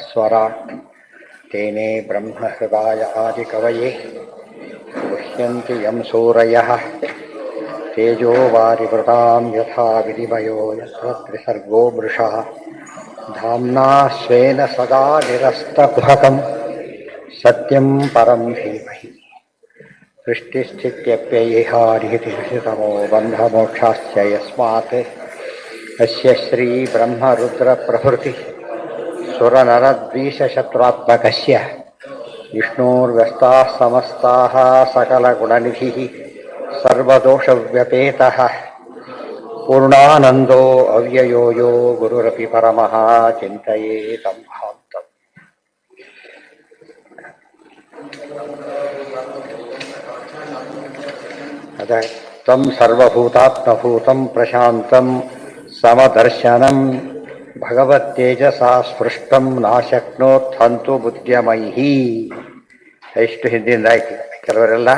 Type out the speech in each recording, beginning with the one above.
स्वराट् तेने ब्रह्महृदाय आदिकवये मुह्यन्ति यं सूरयः तेजो वारिवृतां यथा विनिमयो यत्र त्रिसर्गो मृषः धाम्ना स्वेन सदा निरस्तकुहकं सत्यं परं धीमहि सृष्टिस्थित्यप्ययेहारिहितमो बन्धमोक्षाश्च यस्मात् अस्य श्रीब्रह्मरुद्रप्रभृति सुरनरद्वीषशत्रुत्मकस्य विष्णोर्व्यस्ताः समस्ताः सकलगुणनिधिः सर्वदोषव्यपेतः पूर्णानन्दो अव्ययो यो गुरुरपि परमः चिन्तयेतं महान्तम् अतः तं सर्वभूतात्मभूतं प्रशान्तं समदर्शनं भगवत्तेजसा स्पृष्टं नाशक्नोत् हन्तु बुद्ध्यमैः. ಎಷ್ಟು ಹಿಂದಿಂದ ಆಯ್ತು. ಕೆಲವರೆಲ್ಲ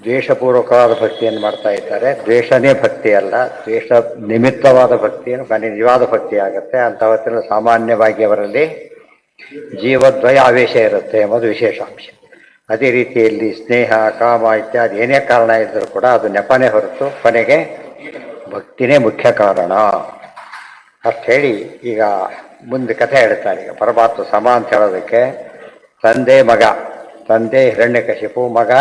ದ್ವೇಷಪೂರ್ವಕವಾದ ಭಕ್ತಿಯನ್ನು ಮಾಡ್ತಾ ಇದ್ದಾರೆ. ದ್ವೇಷನೇ ಭಕ್ತಿ ಅಲ್ಲ, ದ್ವೇಷ ನಿಮಿತ್ತವಾದ ಭಕ್ತಿಯನ್ನು ನಿಜವಾದ ಭಕ್ತಿ ಆಗುತ್ತೆ. ಅಂಥವತ್ತಿನ ಸಾಮಾನ್ಯವಾಗಿ ಅವರಲ್ಲಿ ಜೀವದ್ವಯ ಆವೇಶ ಇರುತ್ತೆ ಎಂಬುದು ವಿಶೇಷಾಂಶ. ಅದೇ ರೀತಿಯಲ್ಲಿ ಸ್ನೇಹ, ಕಾಮ ಇತ್ಯಾದಿ ಏನೇ ಕಾರಣ ಇದ್ದರೂ ಕೂಡ ಅದು ನೆಪನೇ ಹೊರತು ಕೊನೆಗೆ ಭಕ್ತಿನೇ ಮುಖ್ಯ ಕಾರಣ ಅಷ್ಟು ಹೇಳಿ ಈಗ ಮುಂದೆ ಕಥೆ ಹೇಳ್ತಾರೆ. ಈಗ ಪರಮಾತ್ಮ ಸಮ ಅಂತ ಹೇಳೋದಕ್ಕೆ ತಂದೆ ಮಗ, ತಂದೆ ಹಿರಣ್ಯಕಶಿಪು, ಮಗ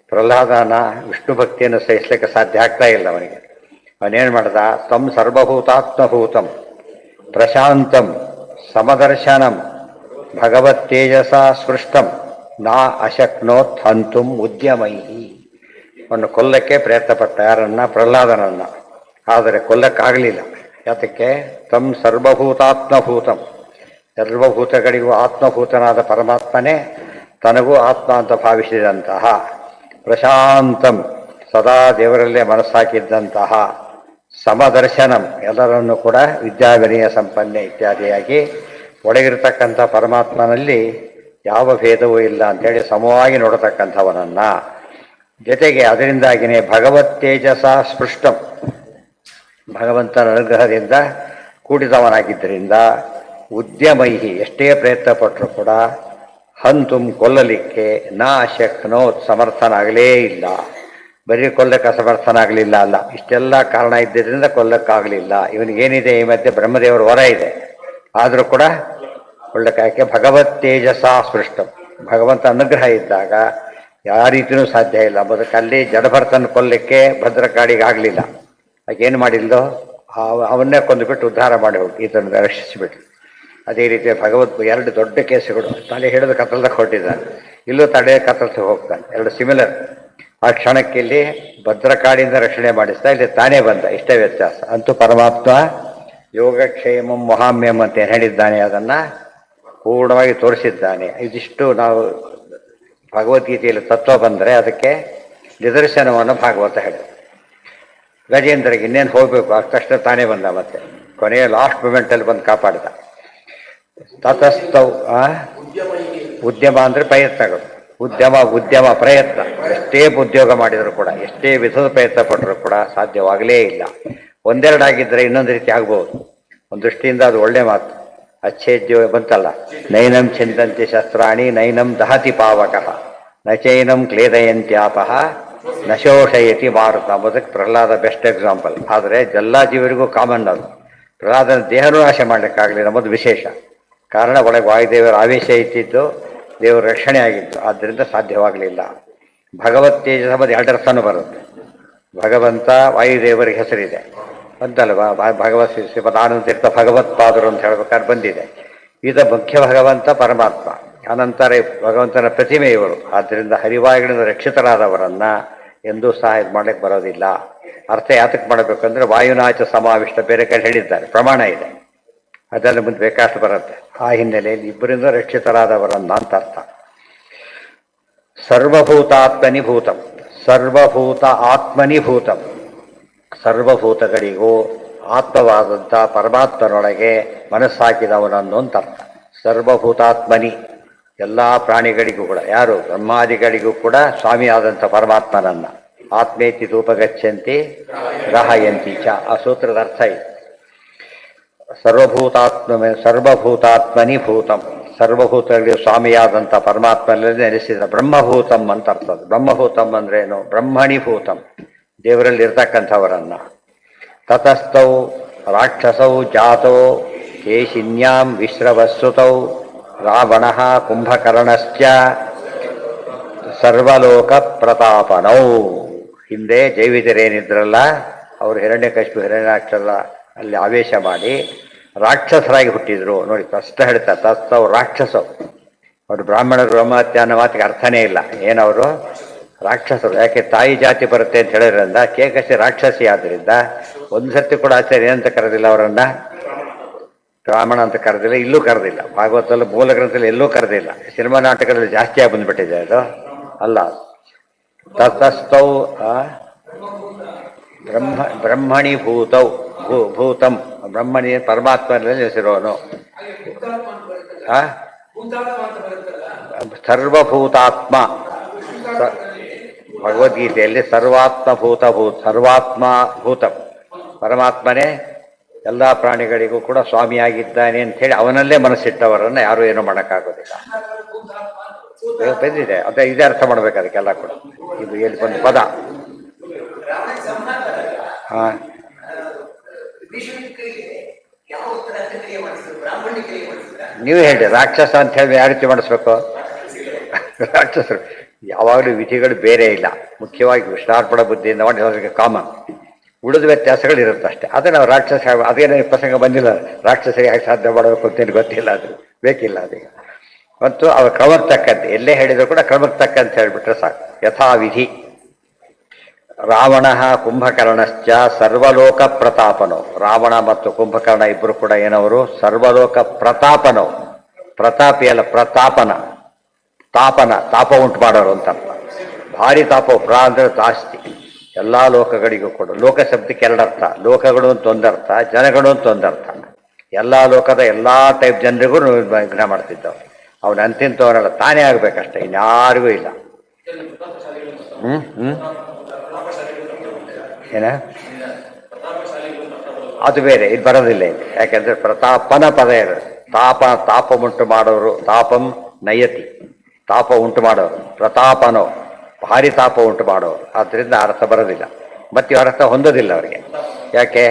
ಪ್ರಹ್ಲಾದನ ವಿಷ್ಣು ಭಕ್ತಿಯನ್ನು ಸಹಿಸಲಿಕ್ಕೆ ಸಾಧ್ಯ ಆಗ್ತಾ ಇಲ್ಲ ಅವನಿಗೆ. ಅವನೇನು ಮಾಡ್ದ? ತಂ ಸರ್ವಭೂತಾತ್ಮಭೂತಂ ಪ್ರಶಾಂತಂ ಸಮದರ್ಶನಂ ಭಗವತ್ತೇಜಸ ಸ್ಪೃಷ್ಟಂ ನಾ ಅಶಕ್ನೋತ್ ಹಂತುಂ ಉದ್ಯಮೈಹಿ. ಅವನು ಕೊಲ್ಲಕ್ಕೆ ಪ್ರಯತ್ನಪಟ್ಟ. ಯಾರನ್ನ? ಪ್ರಹ್ಲಾದನನ್ನ. ಆದರೆ ಕೊಲ್ಲಕ್ಕಾಗಲಿಲ್ಲ. ಯಾತಕ್ಕೆ? ತಂ ಸರ್ವಭೂತಾತ್ಮಭೂತಂ, ಸರ್ವಭೂತಗಳಿಗೂ ಆತ್ಮಭೂತನಾದ ಪರಮಾತ್ಮನೇ ತನಗೂ ಆತ್ಮ ಅಂತ ಭಾವಿಸಿದಂತಹ, ಪ್ರಶಾಂತಂ ಸದಾ ದೇವರಲ್ಲೇ ಮನಸ್ಸಾಕಿದ್ದಂತಹ, ಸಮದರ್ಶನಂ ಎಲ್ಲರನ್ನೂ ಕೂಡ ವಿದ್ಯಾವಿನಯ ಸಂಪನ್ನೆ ಇತ್ಯಾದಿಯಾಗಿ ಒಳಗಿರತಕ್ಕಂಥ ಪರಮಾತ್ಮನಲ್ಲಿ ಯಾವ ಭೇದವೂ ಇಲ್ಲ ಅಂತೇಳಿ ಸಮವಾಗಿ ನೋಡತಕ್ಕಂಥವನನ್ನ, ಜೊತೆಗೆ ಅದರಿಂದಾಗಿಯೇ ಭಗವತ್ತೇಜಸ ಸ್ಪೃಷ್ಟಂ, ಭಗವಂತನ ಅನುಗ್ರಹದಿಂದ ಕೂಡಿದವನಾಗಿದ್ದರಿಂದ ಉದ್ಯಮೈಹಿ ಎಷ್ಟೇ ಪ್ರಯತ್ನ ಪಟ್ಟರೂ ಕೂಡ ಹಂತುಂ ಕೊಲ್ಲಲಿಕ್ಕೆ ನಾ ಶಕ್ನೋತ್ ಸಮರ್ಥನಾಗಲೇ ಇಲ್ಲ. ಬರೀ ಕೊಲ್ಲಕ್ಕೆ ಅಸಮರ್ಥನಾಗಲಿಲ್ಲ ಅಲ್ಲ, ಇಷ್ಟೆಲ್ಲ ಕಾರಣ ಇದ್ದಿದ್ದರಿಂದ ಕೊಲ್ಲಕ್ಕಾಗಲಿಲ್ಲ. ಇವನಿಗೇನಿದೆ ಈ ಮಧ್ಯೆ ಬ್ರಹ್ಮದೇವರ ವರ ಇದೆ, ಆದರೂ ಕೂಡ ಕೊಳ್ಳಕ್ಕಾಕೆ ಭಗವತ್ತೇಜಸ ಸ್ಪೃಷ್ಟಂ, ಭಗವಂತ ಅನುಗ್ರಹ ಇದ್ದಾಗ ಯಾವ ರೀತಿಯೂ ಸಾಧ್ಯ ಇಲ್ಲ. ಬದುಕಲ್ಲಿ ಜಡಭರ್ತನ ಕೊಲ್ಲಕ್ಕೆ ಭದ್ರಕಾಳಿಗಾಗಲಿಲ್ಲ. ಆಗೇನು ಮಾಡಿಲ್ಲೋ ಅವನ್ನೇ ಕೊಂದುಬಿಟ್ಟು ಉದ್ಧಾರ ಮಾಡಿ ಹೋಗಿ ಇದನ್ನು ರಕ್ಷಿಸಿಬಿಟ್ಟು. ಅದೇ ರೀತಿ ಭಗವತ್ ಎರಡು ದೊಡ್ಡ ಕೇಸುಗಳು ತಾನೇ ಹಿಡಿದು ಕತ್ತಲ್ದಾಗ ಹೊರಟಿದ್ದಾನೆ, ಇಲ್ಲೂ ತಡೆ ಕತ್ತಲ್ಸ ಹೋಗ್ತಾನೆ, ಎರಡು ಸಿಮಿಲರ್. ಆ ಕ್ಷಣಕ್ಕೆ ಇಲ್ಲಿ ಭದ್ರಕಾಳಿಯಿಂದ ರಕ್ಷಣೆ ಮಾಡಿಸ್ತಾ, ಇಲ್ಲಿ ತಾನೇ ಬಂದ, ಇಷ್ಟೇ ವ್ಯತ್ಯಾಸ. ಅಂತೂ ಪರಮಾತ್ಮ ಯೋಗಕ್ಷೇಮಂ ಮಹಾಮ್ಯಂ ಅಂತ ಏನು ಹೇಳಿದ್ದಾನೆ ಅದನ್ನು ಪೂರ್ಣವಾಗಿ ತೋರಿಸಿದ್ದಾನೆ. ಇದಿಷ್ಟು ನಾವು ಭಗವದ್ಗೀತೆಯಲ್ಲಿ ತತ್ವ ಬಂದರೆ ಅದಕ್ಕೆ ನಿದರ್ಶನವನ್ನು ಭಾಗವತ ಹೇಳಿದೆ. ಗಜೇಂದ್ರಗೆ ಇನ್ನೇನು ಹೋಗಬೇಕು, ಅಷ್ಟು ತಕ್ಷಣ ತಾನೇ ಬಂದ. ಮತ್ತೆ ಕೊನೆಯ ಲಾಸ್ಟ್ ಮೂಮೆಂಟಲ್ಲಿ ಬಂದು ಕಾಪಾಡಿದ. ತತಸ್ಥೌ ಉದ್ಯಮ ಅಂದರೆ ಪ್ರಯತ್ನಗಳು. ಉದ್ಯಮ ಪ್ರಯತ್ನ. ಎಷ್ಟೇ ಉದ್ಯೋಗ ಮಾಡಿದರೂ ಕೂಡ, ಎಷ್ಟೇ ವಿಧದ ಪ್ರಯತ್ನ ಪಟ್ಟರೂ ಕೂಡ ಸಾಧ್ಯವಾಗಲೇ ಇಲ್ಲ. ಒಂದೆರಡಾಗಿದ್ದರೆ ಇನ್ನೊಂದು ರೀತಿ ಆಗ್ಬೋದು. ಒಂದು ದೃಷ್ಟಿಯಿಂದ ಅದು ಒಳ್ಳೆ ಮಾತು. ಅಚ್ಛೇದ್ಯ ಬಂತಲ್ಲ, ನೈನಂ ಚಿಂತಂತಿ ಶಸ್ತ್ರಾಣಿ ನೈನಂ ದಹತಿ ಪಾವಕಃ ನಚೈನಂ ಕ್ಲೇದಯಂತ್ಯಾಪಃ ನಶೋಷಯತಿ ಮಾರುತ ಅಂಬುದಕ್ಕೆ ಪ್ರಹ್ಲಾದ ಬೆಸ್ಟ್ ಎಕ್ಸಾಂಪಲ್. ಆದರೆ ಎಲ್ಲ ಜೀವರಿಗೂ ಕಾಮನ್ ಅದು. ಪ್ರಹ್ಲಾದನ ದೇಹನೂ ನಾಶ ಮಾಡಲಿಕ್ಕಾಗಲಿಲ್ಲ ಎಂಬುದು ವಿಶೇಷ. ಕಾರಣ ಒಳಗೆ ವಾಯುದೇವರ ಆವೇಶ ಇತ್ತಿದ್ದು, ದೇವರ ರಕ್ಷಣೆ ಆಗಿತ್ತು, ಆದ್ದರಿಂದ ಸಾಧ್ಯವಾಗಲಿಲ್ಲ. ಭಗವತ್ ತೇಜಸ್ ಎಂಬುದು ಎರಡರ್ಥನೂ ಬರುತ್ತೆ. ಭಗವಂತ ವಾಯುದೇವರಿಗೆ ಹೆಸರಿದೆ ಅಂತಲ್ವಾ, ಭಗವತ್ ಶ್ರೀಪದಾನಂದ ತೀರ್ಥ ಭಗವತ್ಪಾದರು ಅಂತ ಹೇಳ್ಬೇಕಾದ್ರೆ ಬಂದಿದೆ. ಇದು ಮುಖ್ಯ ಭಗವಂತ ಪರಮಾತ್ಮ, ಅನಂತರ ಭಗವಂತನ ಪ್ರತಿಮೆ ಇವರು. ಆದ್ದರಿಂದ ಹರಿವಾಯುಗಳಿಂದ ರಕ್ಷಿತರಾದವರನ್ನ ಎಂದೂ ಸಹ ಇದು ಮಾಡಲಿಕ್ಕೆ ಬರೋದಿಲ್ಲ. ಅರ್ಥ ಯಾತಕ್ಕೆ ಮಾಡಬೇಕಂದ್ರೆ ವಾಯುನಾಚ ಸಮಾವಿಷ್ಟ ಬೇರೆ ಕಡೆ ಹೇಳಿದ್ದಾರೆ, ಪ್ರಮಾಣ ಇದೆ, ಅದೆಲ್ಲ ಮುಂದೆ ಬೇಕಾಷ್ಟು ಬರುತ್ತೆ. ಆ ಹಿನ್ನೆಲೆಯಲ್ಲಿ ಇಬ್ಬರಿಂದ ರಕ್ಷಿತರಾದವರನ್ನ ಅಂತ ಅರ್ಥ. ಸರ್ವಭೂತಾತ್ಮನಿ ಭೂತಂ, ಸರ್ವಭೂತ ಆತ್ಮನಿ ಭೂತಂ, ಸರ್ವಭೂತಗಳಿಗೂ ಆತ್ಮವಾದಂಥ ಪರಮಾತ್ಮನೊಳಗೆ ಮನಸ್ಸಾಕಿದವನನ್ನು ಅಂತ ಅರ್ಥ. ಸರ್ವಭೂತಾತ್ಮನಿ ಎಲ್ಲ ಪ್ರಾಣಿಗಳಿಗೂ ಕೂಡ, ಯಾರು ಬ್ರಹ್ಮಾದಿಗಳಿಗೂ ಕೂಡ ಸ್ವಾಮಿಯಾದಂಥ ಪರಮಾತ್ಮನನ್ನ ಆತ್ಮೇತಿ ರೂಪಗಚ್ಚಂತಿ ಗ್ರಹಯಂತಿ ಚ. ಆ ಸೂತ್ರದ ಅರ್ಥ ಇದೆ. ಸರ್ವಭೂತಾತ್ಮನಿ ಭೂತಂ, ಸರ್ವಭೂತಗಳಿಗೆ ಸ್ವಾಮಿಯಾದಂಥ ಪರಮಾತ್ಮನಲ್ಲಿ ನೆಲೆಸಿದ ಬ್ರಹ್ಮಭೂತಂ ಅಂತ ಅರ್ಥ. ಬ್ರಹ್ಮಭೂತಂ ಅಂದ್ರೇನು? ಬ್ರಹ್ಮಣಿ ಭೂತಂ, ದೇವರಲ್ಲಿ ಇರ್ತಕ್ಕಂಥವರನ್ನ. ತತಸ್ಥೌ ರಾಕ್ಷಸೌ ಜಾತೋ ಕೇಶಿನ್ಯಾಂ ವಿಶ್ರವಸ್ಸುತೌ ರಾವಣ ಕುಂಭಕರ್ಣಶ್ಚ ಸರ್ವಲೋಕ ಪ್ರತಾಪನೌ. ಹಿಂದೆ ಜೈವಿತರೇನಿದ್ರಲ್ಲ ಅವರು ಹಿರಣ್ಯಕಶಿಪು ಹಿರಣ್ಯಾಕ್ಷರ ಅಲ್ಲಿ ಆವೇಶ ಮಾಡಿ ರಾಕ್ಷಸರಾಗಿ ಹುಟ್ಟಿದ್ರು. ನೋಡಿ, ಕಷ್ಟ ಹೇಳ್ತಾರೆ ತಸ್ತವ್ ರಾಕ್ಷಸವು. ಅವರು ಬ್ರಾಹ್ಮಣರು ಬ್ರಹ್ಮಹತ್ಯೆ ಅನ್ನೋ ಮಾತಿಗೆ ಅರ್ಥನೇ ಇಲ್ಲ. ಏನವರು ರಾಕ್ಷಸರು. ಯಾಕೆ ತಾಯಿ ಜಾತಿ ಬರುತ್ತೆ ಅಂತ ಹೇಳಿದ್ರಿಂದ ಕೇಕಸಿ ರಾಕ್ಷಸಿ ಆದ್ದರಿಂದ ಒಂದು ಸರ್ತಿ ಕೂಡ ಆಚಾರ್ಯ ಏನಂತ ಕರೆದಿಲ್ಲ ಅವರನ್ನ? ಬ್ರಾಹ್ಮಣ ಅಂತ ಕರೆದಿಲ್ಲ, ಇಲ್ಲೂ ಕರೆದಿಲ್ಲ. ಭಾಗವತದಲ್ಲಿ ಮೂಲ ಗ್ರಂಥದಲ್ಲಿ ಎಲ್ಲೂ ಕರೆದಿಲ್ಲ. ಸಿನಿಮಾ ನಾಟಕದಲ್ಲಿ ಜಾಸ್ತಿಯಾಗಿ ಬಂದ್ಬಿಟ್ಟಿದೆ ಅದು. ಅಲ್ಲ, ತತಸ್ಥೌ ಬ್ರಹ್ಮಣಿ ಭೂತೌ ಭೂತಂ, ಬ್ರಹ್ಮಣಿ ಪರಮಾತ್ಮನಲ್ಲಿ ಹೆಸರೋನು. ಸರ್ವಭೂತಾತ್ಮ, ಭಗವದ್ಗೀತೆಯಲ್ಲಿ ಸರ್ವಾತ್ಮ ಸರ್ವಾತ್ಮ ಭೂತಂ, ಪರಮಾತ್ಮನೇ ಎಲ್ಲ ಪ್ರಾಣಿಗಳಿಗೂ ಕೂಡ ಸ್ವಾಮಿಯಾಗಿದ್ದಾನೆ ಅಂಥೇಳಿ ಅವನಲ್ಲೇ ಮನಸ್ಸಿಟ್ಟವರನ್ನು ಯಾರೂ ಏನೂ ಮಾಡೋಕ್ಕಾಗೋದಿಲ್ಲ. ಬಂದಿದೆ ಅದೇ, ಇದೇ ಅರ್ಥ ಮಾಡ್ಬೇಕು ಅದಕ್ಕೆಲ್ಲ ಕೂಡ. ಇದು ಎಲ್ಲಿ ಒಂದು ಪದ. ಹಾಂ, ನೀವು ಹೇಳಿ ರಾಕ್ಷಸ ಅಂತ ಹೇಳಿ ಯಾವ ರೀತಿ ಮಾಡಿಸ್ಬೇಕು? ರಾಕ್ಷಸರು ಯಾವಾಗಲೂ ವಿಧಿಗಳು ಬೇರೆ ಇಲ್ಲ. ಮುಖ್ಯವಾಗಿ ವಿಷ್ಣಾರ್ಪಣ ಬುದ್ಧಿಯಿಂದ ಮಾಡಿ ಅವರಿಗೆ ಕಾಮನ್. ಉಳಿದ ವ್ಯತ್ಯಾಸಗಳು ಇರುತ್ತೆ ಅಷ್ಟೇ. ಅದೇ ನಾವು ರಾಕ್ಷಸ, ಅದೇನೇ ಪ್ರಸಂಗ ಬಂದಿಲ್ಲ, ರಾಕ್ಷಸರಿಗೆ ಯಾಕೆ ಸಾಧ್ಯ ಮಾಡಬೇಕು ಅಂತೇನು ಗೊತ್ತಿಲ್ಲ, ಅದು ಬೇಕಿಲ್ಲ ಅದೀಗ. ಮತ್ತು ಅವ್ರ ಕ್ರಮಕ್ಕೆ ತಕ್ಕಂತೆ ಎಲ್ಲೇ ಹೇಳಿದ್ರು ಕೂಡ ಕ್ರಮಕ್ಕೆ ತಕ್ಕಂತ ಹೇಳಿಬಿಟ್ರೆ ಸಾಕು. ಯಥಾವಿಧಿ. ರಾವಣ ಕುಂಭಕರ್ಣಶ್ಚ ಸರ್ವಲೋಕ ಪ್ರತಾಪನೋ. ರಾವಣ ಮತ್ತು ಕುಂಭಕರ್ಣ ಇಬ್ಬರು ಕೂಡ ಏನವರು? ಸರ್ವಲೋಕ ಪ್ರತಾಪನೋ. ಪ್ರತಾಪಿ ಅಲ್ಲ, ಪ್ರತಾಪನ. ತಾಪ ಉಂಟು ಮಾಡೋರು ಅಂತ. ಭಾರಿ ತಾಪ. ಅಂದ್ರೆ ಜಾಸ್ತಿ. ಎಲ್ಲ ಲೋಕಗಳಿಗೂ ಕೂಡ. ಲೋಕ ಶಬ್ದಕ್ಕೆ ಎರಡರ್ಥ. ಲೋಕಗಳು ಅಂತ ಒಂದರ್ಥ, ಜನಗಳು ಅಂತ ಒಂದರ್ಥ. ಎಲ್ಲ ಲೋಕದ ಎಲ್ಲ ಟೈಪ್ ಜನರಿಗೂ ವಿಘ್ನ ಮಾಡ್ತಿದ್ದವು. ಅವನು ಅಂತಿಂತವನಲ್ಲ, ತಾನೇ ಆಗ್ಬೇಕಷ್ಟೆ, ಇನ್ಯಾರಿಗೂ ಇಲ್ಲ. ಏನ ಅದು ಬೇರೆ, ಇದು ಬರೋದಿಲ್ಲ ಇದು. ಯಾಕೆಂದ್ರೆ ಪ್ರತಾಪನ ಪದ ಇರೋದು. ತಾಪ ಉಂಟು ಮಾಡೋರು. ತಾಪಂ ನಯತಿ, ತಾಪ ಉಂಟು ಮಾಡೋರು. ಪ್ರತಾಪನೋ ಭಾರಿ ತಾಪ ಉಂಟು ಮಾಡೋರು. ಆದ್ದರಿಂದ ಅರ್ಥ ಬರೋದಿಲ್ಲ. ಮತ್ತೆ ಅರ್ಥ ಹೊಂದೋದಿಲ್ಲ ಅವರಿಗೆ. ಯಾಕೆ?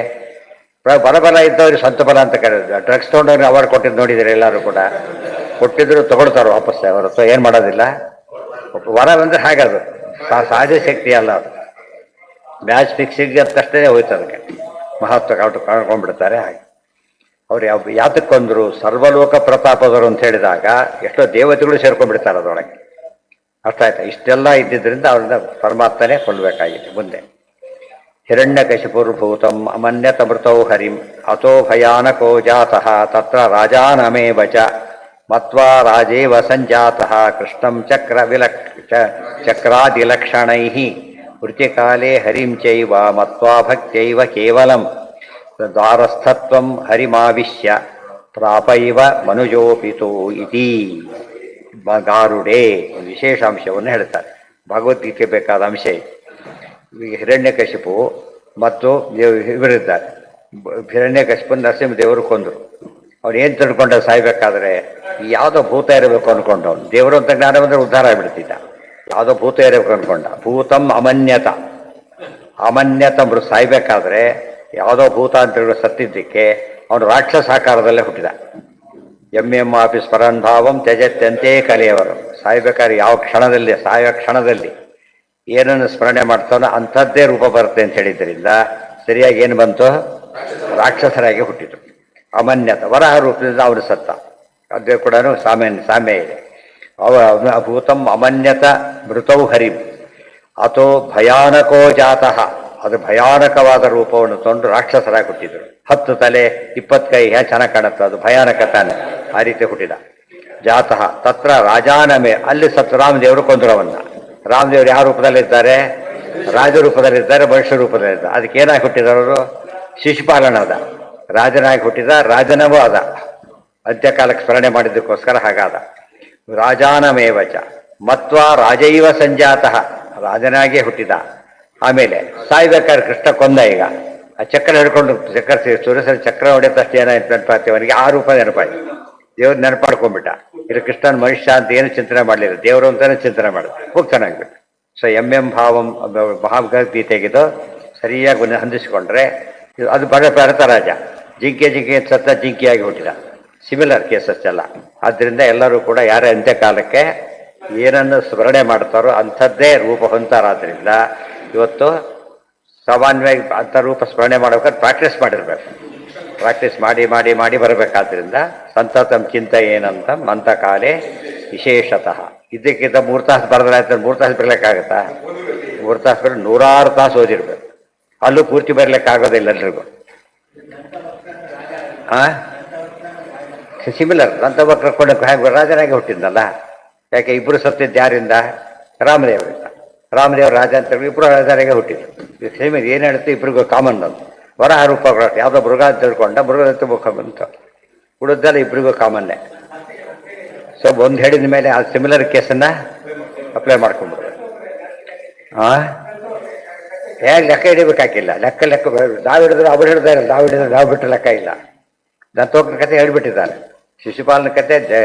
ಬಲ ಇದ್ದವ್ರಿಗೆ ಸ್ವಂತ ಬಲ ಅಂತ ಕರೆಯೋದು. ಡ್ರಗ್ಸ್ ತೊಗೊಂಡವ್ರಿಗೆ ಅವಾರ್ಡ್ ಕೊಟ್ಟಿದ್ದು ನೋಡಿದರೆ ಎಲ್ಲರೂ ಕೂಡ. ಕೊಟ್ಟಿದ್ರು ತಗೊಳ್ತಾರೋ ವಾಪಸ್. ಅವರು ಏನು ಮಾಡೋದಿಲ್ಲ. ವರ ಬಂದರೆ ಹಾಗದು ಸಹಜ ಶಕ್ತಿ ಅಲ್ಲ ಅದು. ಮ್ಯಾಚ್ ಫಿಕ್ಸಿಂಗ್ ಅಂತ ತಕ್ಷಣ ಹೋಯ್ತು ಅದಕ್ಕೆ ಮಹತ್ವ ಕಳ್ಕೊಂಡ್ಬಿಡ್ತಾರೆ. ಹಾಗೆ ಅವ್ರು ಯಾತಕ್ಕೊಂದ್ರು ಸರ್ವಲೋಕ ಪ್ರತಾಪದವರು ಅಂತ ಹೇಳಿದಾಗ ಎಷ್ಟೋ ದೇವತೆಗಳು ಸೇರ್ಕೊಂಡ್ಬಿಡ್ತಾರೆ ಅದರೊಳಗೆ. ಅರ್ಥ ಆಯ್ತಾ? ಇಷ್ಟೆಲ್ಲ ಇದ್ದಿದ್ದರಿಂದ ಅವ್ರನ್ನ ಪರಮಾತ್ಮನೇ ಕೊಲ್ಲಬೇಕಾಗಿದೆ. ಮುಂದೆ ಹಿರಣ್ಯಕಶಿಪುರ್ಭೂತಂ ಅಮನ್ಯತಮೃತೌ ಹರಿಂ ಅಥೋ ಭಯಾನಕೋ ಜಾತಃ ತತ್ರ ರಾಜಾನಮೇವ ಚ ಮತ್ವಾ ರಾಜೇವ ಸಂಜಾತಃ ಕೃಷ್ಣಂ ಚಕ್ರಾದಿಲಕ್ಷಣೈಃ ವೃತ್ತಿಕಾಲೇ ಹರಿಂ ಚೈವ ಮತ್ವಾ ಭಕ್ತ್ಯೈವ ಕೇವಲಂ ದ್ವಾರಸ್ಥತ್ವಂ ಹರಿಮಾವಿಶ್ಯ ಪ್ರಾಪೈವ ಮನುಜೋಪಿತೋ ಇತಿ. ಗಾರುಡೆ ಒಂದು ವಿಶೇಷ ಅಂಶವನ್ನು ಹೇಳ್ತಾರೆ. ಭಗವದ್ಗೀತೆ ಬೇಕಾದ ಅಂಶ ಇದು. ಈಗ ಹಿರಣ್ಯಕಶಿಪು ಮತ್ತು ಇವರಿದ್ದಾರೆ. ಹಿರಣ್ಯಕಶಿಪು ನರಸಿಂಹದೇವರು ಕೊಂದರು. ಅವ್ನು ಏನು ತಿಳ್ಕೊಂಡ ಸಾಯ್ಬೇಕಾದ್ರೆ ಯಾವುದೋ ಭೂತ ಇರಬೇಕು ಅಂದ್ಕೊಂಡು, ಅವನು ದೇವರು ಅಂತ ಜ್ಞಾನ ಬಂದರೆ ಉದ್ಧಾರ ಆಗಿಬಿಡ್ತಿದ್ದ. ಯಾವುದೋ ಭೂತ ಇರಬೇಕು ಅಂದ್ಕೊಂಡ. ಭೂತಂ ಅಮನ್ಯತ ಸಾಯ್ಬೇಕಾದ್ರೆ ಯಾವುದೋ ಭೂತ ಅಂತ ಸತ್ತಿದ್ದಕ್ಕೆ ಅವನು ರಾಕ್ಷಸ ಆಕಾರದಲ್ಲೇ ಹುಟ್ಟಿದ. ಆಫೀಸ್ ಪರನ್ಭಾವಂ ತ್ಯಜತ್ಯಂತೆ ಕಲೆಯವರು. ಸಾಯ್ಬೇಕಾದ್ರೆ ಯಾವ ಕ್ಷಣದಲ್ಲಿ, ಸಾಯೋ ಕ್ಷಣದಲ್ಲಿ ಏನನ್ನು ಸ್ಮರಣೆ ಮಾಡ್ತಾನೋ ಅಂಥದ್ದೇ ರೂಪ ಬರುತ್ತೆ ಅಂತ ಹೇಳಿದ್ದರಿಂದ ಸರಿಯಾಗಿ ಏನು ಬಂತು? ರಾಕ್ಷಸರಾಗಿ ಹುಟ್ಟಿತು. ಅಮನ್ಯತ ವರಹ ರೂಪದಿಂದ ಅವನು ಸತ್ತ. ಅದೇ ಕೂಡ ಸಾಮ್ಯ ಇದೆ. ಭೂತಂ ಅಮನ್ಯತ ಮೃತೌ ಹರಿಂ ಅಥೋ ಭಯಾನಕೋ ಜಾತಃ. ಅದು ಭಯಾನಕವಾದ ರೂಪವನ್ನು ತೊಂದು ರಾಕ್ಷಸರಾಗಿ ಹುಟ್ಟಿದ್ರು. 10 ತಲೆ 20 ಕೈ ಚೆನ್ನಾಗಿ ಕಾಣುತ್ತೆ, ಅದು ಭಯಾನಕ ತಾನೆ. ಆ ರೀತಿ ಹುಟ್ಟಿದ. ಜಾತಃ ತತ್ರ ರಾಜಾನಮೇ. ಅಲ್ಲಿ ಸತ್ತು ರಾಮದೇವರು ಕೊಂದರವನ್ನ. ರಾಮದೇವರು ಯಾವ ರೂಪದಲ್ಲಿದ್ದಾರೆ? ರಾಜರೂಪದಲ್ಲಿದ್ದಾರೆ, ಮನುಷ್ಯ ರೂಪದಲ್ಲಿದ್ದಾರೆ. ಅದಕ್ಕೆ ಏನಾಗಿ ಹುಟ್ಟಿದವರು? ಶಿಶುಪಾಲನದ ರಾಜನಾಗಿ ಹುಟ್ಟಿದ, ರಾಜನವೂ ಅದ. ಅಂತ್ಯಕಾಲಕ್ಕೆ ಸ್ಮರಣೆ ಮಾಡಿದ್ದಕ್ಕೋಸ್ಕರ ಹಾಗಾದ. ರಾಜಾನಮೇವಚ ಮತ್ವಾ ರಾಜೈವ ಸಂಜಾತಃ. ರಾಜನಾಗೇ ಹುಟ್ಟಿದ. ಆಮೇಲೆ ಸಾಯ್ಬೇಕಾದ್ರೆ ಕೃಷ್ಣ ಕೊಂದ ಈಗ ಆ ಚಕ್ರ ಹಿಡ್ಕೊಂಡು ಚಕ್ರ ಸುರೇಶ್ವರ ಚಕ್ರ ಹೊಡೆತಷ್ಟು ಏನಾಯ್ತು ನೆನಪಾಗ್ತೇವೆ ಅವನಿಗೆ ಆ ರೂಪ ನೆನಪಾಯ್ತು. ದೇವ್ರು ನೆನಪಾಡ್ಕೊಂಡ್ಬಿಟ್ಟ. ಇದು ಕೃಷ್ಣನ ಮನುಷ್ಯ ಅಂತ ಏನು ಚಿಂತನೆ ಮಾಡಲಿಲ್ಲ, ದೇವರು ಅಂತಾನೆ ಚಿಂತನೆ ಮಾಡಿದ, ಹೋಗ್ತಾನಾಗ್ಬಿಟ್ಟು. ಸೊ ಎಂ ಭಾವಂ ಮಹಾಭಗವದ್ಗೀತೆಗಿದು ಸರಿಯಾಗಿ ಹೊಂದಿಸ್ಕೊಂಡ್ರೆ ಅದು ಭರತ ರಾಜ ಜಿಂಕೆ ಸತ್ತ ಜಿಂಕೆಯಾಗಿ ಹುಟ್ಟಿದ. ಸಿಮಿಲರ್ ಕೇಸಸ್ ಎಲ್ಲ. ಆದ್ದರಿಂದ ಎಲ್ಲರೂ ಕೂಡ ಯಾರ ಅಂತ್ಯಕಾಲಕ್ಕೆ ಏನನ್ನು ಸ್ಮರಣೆ ಮಾಡ್ತಾರೋ ಅಂಥದ್ದೇ ರೂಪ ಹೊಂತಾರಾದ್ರಿಂದ ಇವತ್ತು ಸಾಮಾನ್ಯವಾಗಿ ಅಂಥ ರೂಪ ಸ್ಮರಣೆ ಮಾಡ್ಬೇಕಾದ್ರೆ ಪ್ರಾಕ್ಟೀಸ್ ಮಾಡಿರ್ಬೇಕು. ಪ್ರಾಕ್ಟೀಸ್ ಮಾಡಿ ಮಾಡಿ ಮಾಡಿ ಬರಬೇಕಾದ್ರಿಂದ ಸಂತತಂ ಚಿಂತ ಏನಂತ ಮಂತ ಕಾಲೇ ವಿಶೇಷತಃ. ಇದಕ್ಕಿಂತ 3 ತಾಸು ಬರೆದ್ರೆ 3 ತಾಸು ಬರಲಿಕ್ಕಾಗತ್ತಾ? 3 ತಾಸು ಬರೋ 100 ತಾಸು ಓದಿರ್ಬೇಕು. ಅಲ್ಲೂ ಪೂರ್ತಿ ಬರಲಿಕ್ಕಾಗೋದಿಲ್ಲ ಎಲ್ರಿಗೂ. ಸಿಮಿಲರ್ ಅಂತ ಕರ್ಕೊಂಡು ಹೇಗೆ ರಾಜನಾಗಿ ಹುಟ್ಟಿದ್ನಲ್ಲ. ಯಾಕೆ ಇಬ್ಬರು ಸತ್ತಿದ್ದು ಯಾರಿಂದ? ರಾಮದೇವರಿಂದ. ರಾಮದೇವ್ರ ರಾಜ ಅಂತ ಹೇಳಿ ಇಬ್ಬರು ರಾಜನಾಗೆ ಹುಟ್ಟಿದ್ರು. ಸೇಮ್ ಏನು ಹೇಳುತ್ತೆ ಇಬ್ಬರಿಗೂ ಕಾಮನ್ ಅದು. ವರಹ ರೂಪಗಳು ಯಾವುದೋ ಮೃಗ ಅಂತ ತಿಳ್ಕೊಂಡ ಮೃಗದತ್ತ ಮುಖ ಬಂತು, ಉಳಿದೆಲ್ಲ ಇಬ್ಬರಿಗೂ ಕಾಮನ್ನೇ. ಸೊ ಒಂದು ಹೇಳಿದ ಮೇಲೆ ಆ ಸಿಮಿಲರ್ ಕೇಸನ್ನು ಅಪ್ಲೈ ಮಾಡ್ಕೊಂಡ್ಬಿಡ್ಬೇಕು. ಹೇಗೆ ಲೆಕ್ಕ ಹಿಡಿಬೇಕಾಗಿಲ್ಲ. ಲೆಕ್ಕ ನಾವು ಹಿಡಿದ್ರೆ ಅವ್ರು ಹಿಡಿದಾರೆ, ನಾವು ಹಿಡಿದ್ರೆ ನಾವು ಬಿಟ್ಟು ಲೆಕ್ಕ ಇಲ್ಲ. ದತ್ತೋಕ್ರ ಕಥೆ ಹೇಳ್ಬಿಟ್ಟಿದ್ದಾರೆ. ಶಿಶುಪಾಲನ ಕಥೆ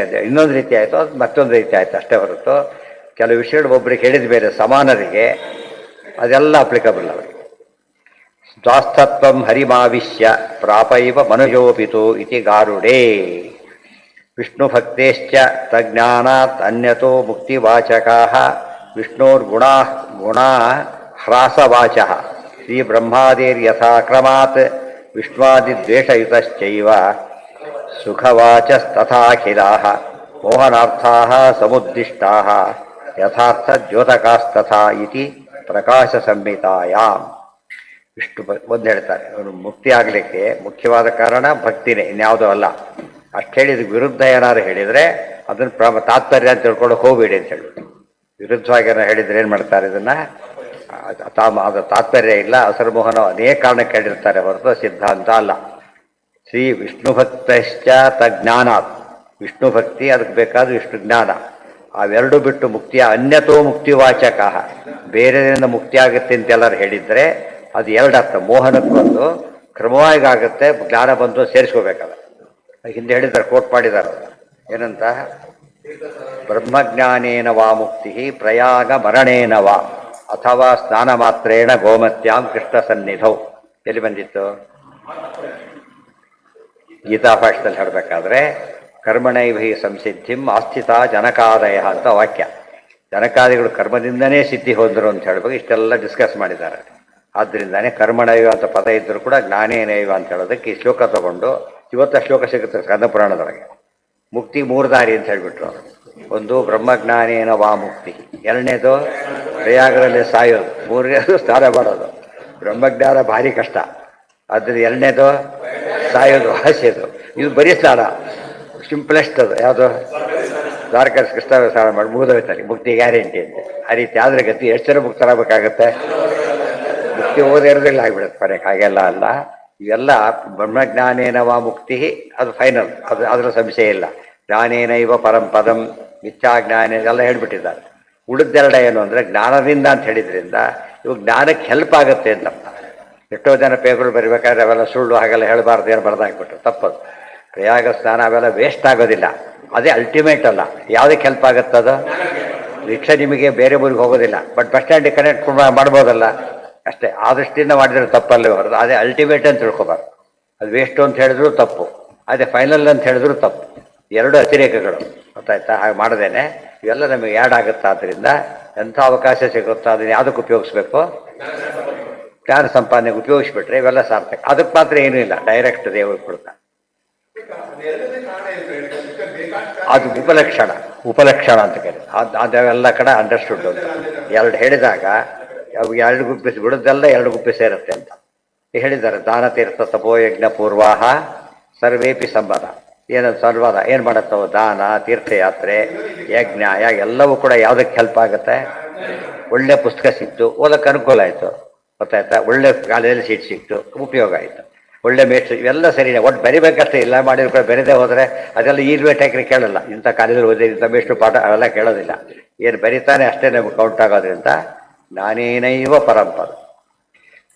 ಇನ್ನೊಂದು ರೀತಿ ಆಯಿತು, ಅದು ಮತ್ತೊಂದು ರೀತಿ ಆಯಿತು ಅಷ್ಟೇ ಹೊರತು ಕೆಲವು ವಿಷಯಗಳು ಒಬ್ಬರಿಗೆ ಹೇಳಿದ ಮೇಲೆ ಸಮಾನರಿಗೆ ಅದೆಲ್ಲ ಅಪ್ಲಿಕಬಲ್ ಅವರಿಗೆ. ದ್ವಾಸ್ತತ್ವಂ ಹರಿಮಾವಿಶ್ಯ ಪ್ರಾಪೈವ ಮನುಜೋಪಿತು ಇತಿ ಗಾರುಡೇ. ವಿಷ್ಣು ಭಕ್ತೇಶ್ಚ ತಜ್ಞಾನಾತ್ ಅನ್ಯತೋ ಮುಕ್ತಿವಾಚಕಾಃ ವಿಷ್ಣೋರ್ಗುಣಾ ಹ್ರಾಸವಾಚಃ ಶ್ರೀ ಬ್ರಹ್ಮಾದಿರ್ಯಥಾಕ್ರಮಾತ್ ವಿಷ್ಣುವಾದಿದ್ವೇಷಯುತಶ್ಚೈವ ಸುಖವಾಚಸ್ತಥಾಖಿಲಾಃ ಮೋಹನಾರ್ಥಾಃ ಸಮುದ್ದಿಷ್ಟಾಃ ಯಥಾರ್ಥ ದ್ಯೋತಕಾಸ್ತಥಾ ಇತಿ ಪ್ರಕಾಶ ಸಂಹಿತಾಯಾಮ್. ವಿಷ್ಣು ಒಂದು ಹೇಳ್ತಾರೆ, ಅವನು ಮುಕ್ತಿ ಆಗಲಿಕ್ಕೆ ಮುಖ್ಯವಾದ ಕಾರಣ ಭಕ್ತಿನೇ, ಇನ್ಯಾವುದೂ ಅಲ್ಲ. ಅಷ್ಟು ಹೇಳಿದ ವಿರುದ್ಧ ಏನಾದ್ರು ಹೇಳಿದರೆ ಅದನ್ನು ತಾತ್ಪರ್ಯ ಅಂತ ತಿಳ್ಕೊಂಡು ಹೋಗಬೇಡಿ ಅಂತ ಹೇಳ್ಬಿಟ್ಟು. ವಿರುದ್ಧವಾಗಿ ಏನೋ ಹೇಳಿದರೆ ಏನು ಮಾಡ್ತಾರೆ, ಇದನ್ನು ಅದು ತಾತ್ಪರ್ಯ ಇಲ್ಲ, ಅಸರ್ಮೋಹನ ಅನೇಕ ಕಾರಣಕ್ಕೆ ಹೇಳಿರ್ತಾರೆ ಹೊರತು ಸಿದ್ಧಾಂತ ಅಲ್ಲ. ಶ್ರೀ ವಿಷ್ಣು ಭಕ್ತಶ್ಚ ತಜ್ಞಾನಾತ್, ವಿಷ್ಣು ಭಕ್ತಿ ಅದಕ್ಕೆ ಬೇಕಾದ ವಿಷ್ಣು ಜ್ಞಾನ, ಅವೆರಡು ಬಿಟ್ಟು ಮುಕ್ತಿಯ ಅನ್ಯತೋ ಮುಕ್ತಿವಾಚಕ, ಬೇರೆಯಿಂದ ಮುಕ್ತಿ ಆಗುತ್ತೆ ಅಂತೆಲ್ಲರೂ ಹೇಳಿದರೆ ಅದು ಎರಡರ್ಥ. ಮೋಹನಕ್ಕೊಂದು ಕ್ರಮವಾಗಿ ಆಗುತ್ತೆ, ಜ್ಞಾನ ಬಂದು ಸೇರಿಸ್ಕೋಬೇಕಲ್ಲ. ಹಿಂದೆ ಹೇಳಿದ್ದಾರೆ, ಕೋಟ್ ಮಾಡಿದ್ದಾರೆ ಏನಂತ, ಬ್ರಹ್ಮಜ್ಞಾನೇನ ವಾ ಮುಕ್ತಿ ಪ್ರಯಾಗ ಮರಣೇನ ವಾ ಅಥವಾ ಸ್ನಾನ ಮಾತ್ರೇಣ ಗೋಮತ್ಯಾಂ ಕೃಷ್ಣ ಸನ್ನಿಧೌ. ಎಲ್ಲಿ ಬಂದಿತ್ತು? ಗೀತಾಭಾಷದಲ್ಲಿ ಹೇಳಬೇಕಾದ್ರೆ ಕರ್ಮಣೈಭಿ ಸಂಸಿದ್ಧಿಂ ಆಸ್ಥಿತ ಜನಕಾದಯ ಅಂತ ವಾಕ್ಯ. ಜನಕಾದಿಗಳು ಕರ್ಮದಿಂದನೇ ಸಿದ್ಧಿ ಹೋದರು ಅಂತ ಹೇಳ್ಬೇಕು. ಇಷ್ಟೆಲ್ಲ ಡಿಸ್ಕಸ್ ಮಾಡಿದ್ದಾರೆ. ಆದ್ದರಿಂದಾನೇ ಕರ್ಮಣೈವ ಅಂತ ಪದ ಇದ್ದರೂ ಕೂಡ ಜ್ಞಾನೇನೈವ ಅಂತ ಹೇಳೋದಕ್ಕೆ ಈ ಶ್ಲೋಕ ತಗೊಂಡು ಇವತ್ತು ಶ್ಲೋಕ ಸಿಗುತ್ತೆ ಸ್ಕಂದ ಪುರಾಣದೊಳಗೆ. ಮುಕ್ತಿ 3 ದಾರಿ ಅಂತ ಹೇಳಿಬಿಟ್ರು. ಒಂದು ಬ್ರಹ್ಮಜ್ಞಾನೇನ ವಾ ಮುಕ್ತಿ, ಎರಡನೇದು ಪ್ರಯಾಗದಲ್ಲಿ ಸಾಯೋದು, ಮೂರನೇದು ಸ್ನಾನ ಮಾಡೋದು. ಬ್ರಹ್ಮಜ್ಞಾನ ಭಾರಿ ಕಷ್ಟ, ಅದ್ರ ಎರಡನೇದು ಸಾಯೋದು, ಹಾಸ್ಯೋದು. ಇದು ಬರೀ ಸ್ನಾನ, ಸಿಂಪಲೆಸ್ಟ್ ಅದು. ಯಾವುದು? ದ್ವಾರಕ ಕೃಷ್ಣ ಸ್ನಾನ ಮಾಡಿ ಮುಗಿದೋಯ್ತಾರೆ, ಮುಕ್ತಿ ಗ್ಯಾರಂಟಿ ಅಂತ. ಆ ರೀತಿ ಆದರೆ ಗತಿ ಎಷ್ಟು ಜನ ಮುಕ್ತರಾಗಬೇಕಾಗತ್ತೆ? ಮುಕ್ತಿ ಓದಿರೋದಿಲ್ಲ ಆಗಿಬಿಡುತ್ತೆ ಕೊನೆಗೆ. ಹಾಗೆಲ್ಲ ಅಲ್ಲ, ಇವೆಲ್ಲ ಬ್ರಹ್ಮಜ್ಞಾನೇನವ ಮುಕ್ತಿ ಅದು ಫೈನಲ್, ಅದು ಅದರ ಸಂಶಯ ಇಲ್ಲ. ಜ್ಞಾನೇನೈವ ಪರಂ ಪದಂ ಮಿಥ್ಯಾಜ್ಞಾನ ಎಲ್ಲ ಹೇಳ್ಬಿಟ್ಟಿದ್ದಾರೆ. ಉಳಿದೆರಡ ಏನು ಅಂದರೆ ಜ್ಞಾನದಿಂದ ಅಂತ ಹೇಳಿದ್ರಿಂದ ಇವಾಗ ಜ್ಞಾನಕ್ಕೆ ಹೆಲ್ಪ್ ಆಗುತ್ತೆ ಅಂತ. ಎಷ್ಟೋ ಜನ ಪೇಪರ್ ಬರಿಬೇಕಾದ್ರೆ ಅವೆಲ್ಲ ಸುಳ್ಳು ಹಾಗೆಲ್ಲ ಹೇಳಬಾರ್ದು ಏನು ಬರೆದಾಕ್ಬಿಟ್ರು, ತಪ್ಪದು. ಪ್ರಯಾಗ ಸ್ನಾನ ಅವೆಲ್ಲ ವೇಸ್ಟ್ ಆಗೋದಿಲ್ಲ, ಅದೇ ಅಲ್ಟಿಮೇಟ್ ಅಲ್ಲ. ಯಾವುದಕ್ಕೆ ಹೆಲ್ಪ್ ಆಗುತ್ತದು? ರಿಕ್ಷಾ ನಿಮಗೆ ಬೇರೆ ಊರಿಗೆ ಹೋಗೋದಿಲ್ಲ, ಬಟ್ ಬಸ್ ಸ್ಟ್ಯಾಂಡಿಗೆ ಕನೆಕ್ಟ್ ಮಾಡ್ಬೋದಲ್ಲ ಅಷ್ಟೇ. ಆ ದೃಷ್ಟಿಯಿಂದ ಮಾಡಿದ್ರೆ ತಪ್ಪಲ್ಲೇ ಹೊರದು ಅದೇ ಅಲ್ಟಿಮೇಟ್ ಅಂತ ತಿಳ್ಕೊಬಾರ್ದು. ಅದು ವೇಸ್ಟು ಅಂತ ಹೇಳಿದ್ರು ತಪ್ಪು, ಅದೇ ಫೈನಲ್ ಅಂತ ಹೇಳಿದ್ರು ತಪ್ಪು. ಎರಡು ಅತಿರೇಕಗಳು, ಗೊತ್ತಾಯ್ತಾ? ಹಾಗೆ ಮಾಡದೇನೆ ಇವೆಲ್ಲ ನಮಗೆ ಆ್ಯಡ್ ಆಗುತ್ತೆ. ಆದ್ದರಿಂದ ಎಂಥ ಅವಕಾಶ ಸಿಗುತ್ತೋ ಅದನ್ನು ಯಾವುದಕ್ಕೆ ಉಪಯೋಗಿಸ್ಬೇಕು? ಜ್ಞಾನ ಸಂಪಾದನೆಗೆ ಉಪಯೋಗಿಸ್ಬಿಟ್ರೆ ಇವೆಲ್ಲ ಸಾರ್ಥಕ. ಅದಕ್ಕೆ ಮಾತ್ರ ಏನೂ ಇಲ್ಲ, ಡೈರೆಕ್ಟ್ ದೇವರು ಕೊಡ್ತಾರೆ. ಅದು ಉಪಲಕ್ಷಣ ಅಂತ ಕರೀತಾರೆ. ಅದೆಲ್ಲ ಕಡೆ ಅಂಡರ್ಸ್ಟುಡ್ ಅಂತ. ಎರಡು ಹೇಳಿದಾಗ ಅವು ಎರಡು ಗುಪ್ಪೆ ಬಿಡೋದೆಲ್ಲ ಎರಡು ಗುಪ್ಪೆ ಸೇರುತ್ತೆ ಅಂತ ಹೇಳಿದ್ದಾರೆ. ದಾನ ತೀರ್ಥ ತಪೋ ಯಜ್ಞ ಪೂರ್ವಾಹ ಸರ್ವೇಪಿ ಸಂವಾದ. ಏನದು ಸಂವಾದ? ಏನು ಮಾಡುತ್ತವು? ದಾನ, ತೀರ್ಥಯಾತ್ರೆ, ಯಜ್ಞ ಎಲ್ಲವೂ ಕೂಡ ಯಾವುದಕ್ಕೆ ಹೆಲ್ಪ್ ಆಗುತ್ತೆ? ಒಳ್ಳೆ ಪುಸ್ತಕ ಸಿಕ್ತು, ಓದಕ್ಕೆ ಅನುಕೂಲ ಆಯಿತು, ಗೊತ್ತಾಯ್ತಾ? ಒಳ್ಳೆ ಕಾಲೇಜಲ್ಲಿ ಸೀಟ್ ಸಿಕ್ತು, ಉಪಯೋಗ ಆಯಿತು. ಒಳ್ಳೆ ಮೇಟ್ಸ್ ಇವೆಲ್ಲ ಸರಿನೇ. ಒಟ್ಟು ಬರಿಬೇಕಷ್ಟೇ, ಇಲ್ಲ ಮಾಡಿದ್ರು ಕೂಡ ಬೆರೆದೇ ಹೋದರೆ ಅದೆಲ್ಲ ಈಲ್ವೇ ಟೇಕ್ರೆ ಕೇಳಲ್ಲ. ಇಂಥ ಕಾಲೇಜಲ್ಲಿ ಓದಿ ಇಂಥ ಮೇಷ್ಟು ಪಾಠ ಅವೆಲ್ಲ ಕೇಳೋದಿಲ್ಲ. ಏನು ಬರಿತಾನೆ ಅಷ್ಟೇ ನಮ್ಗೆ ಕೌಂಟ್ ಆಗೋದ್ರಿಂದ ಜ್ಞಾನೇನೈವ ಪರಂಪರೆ.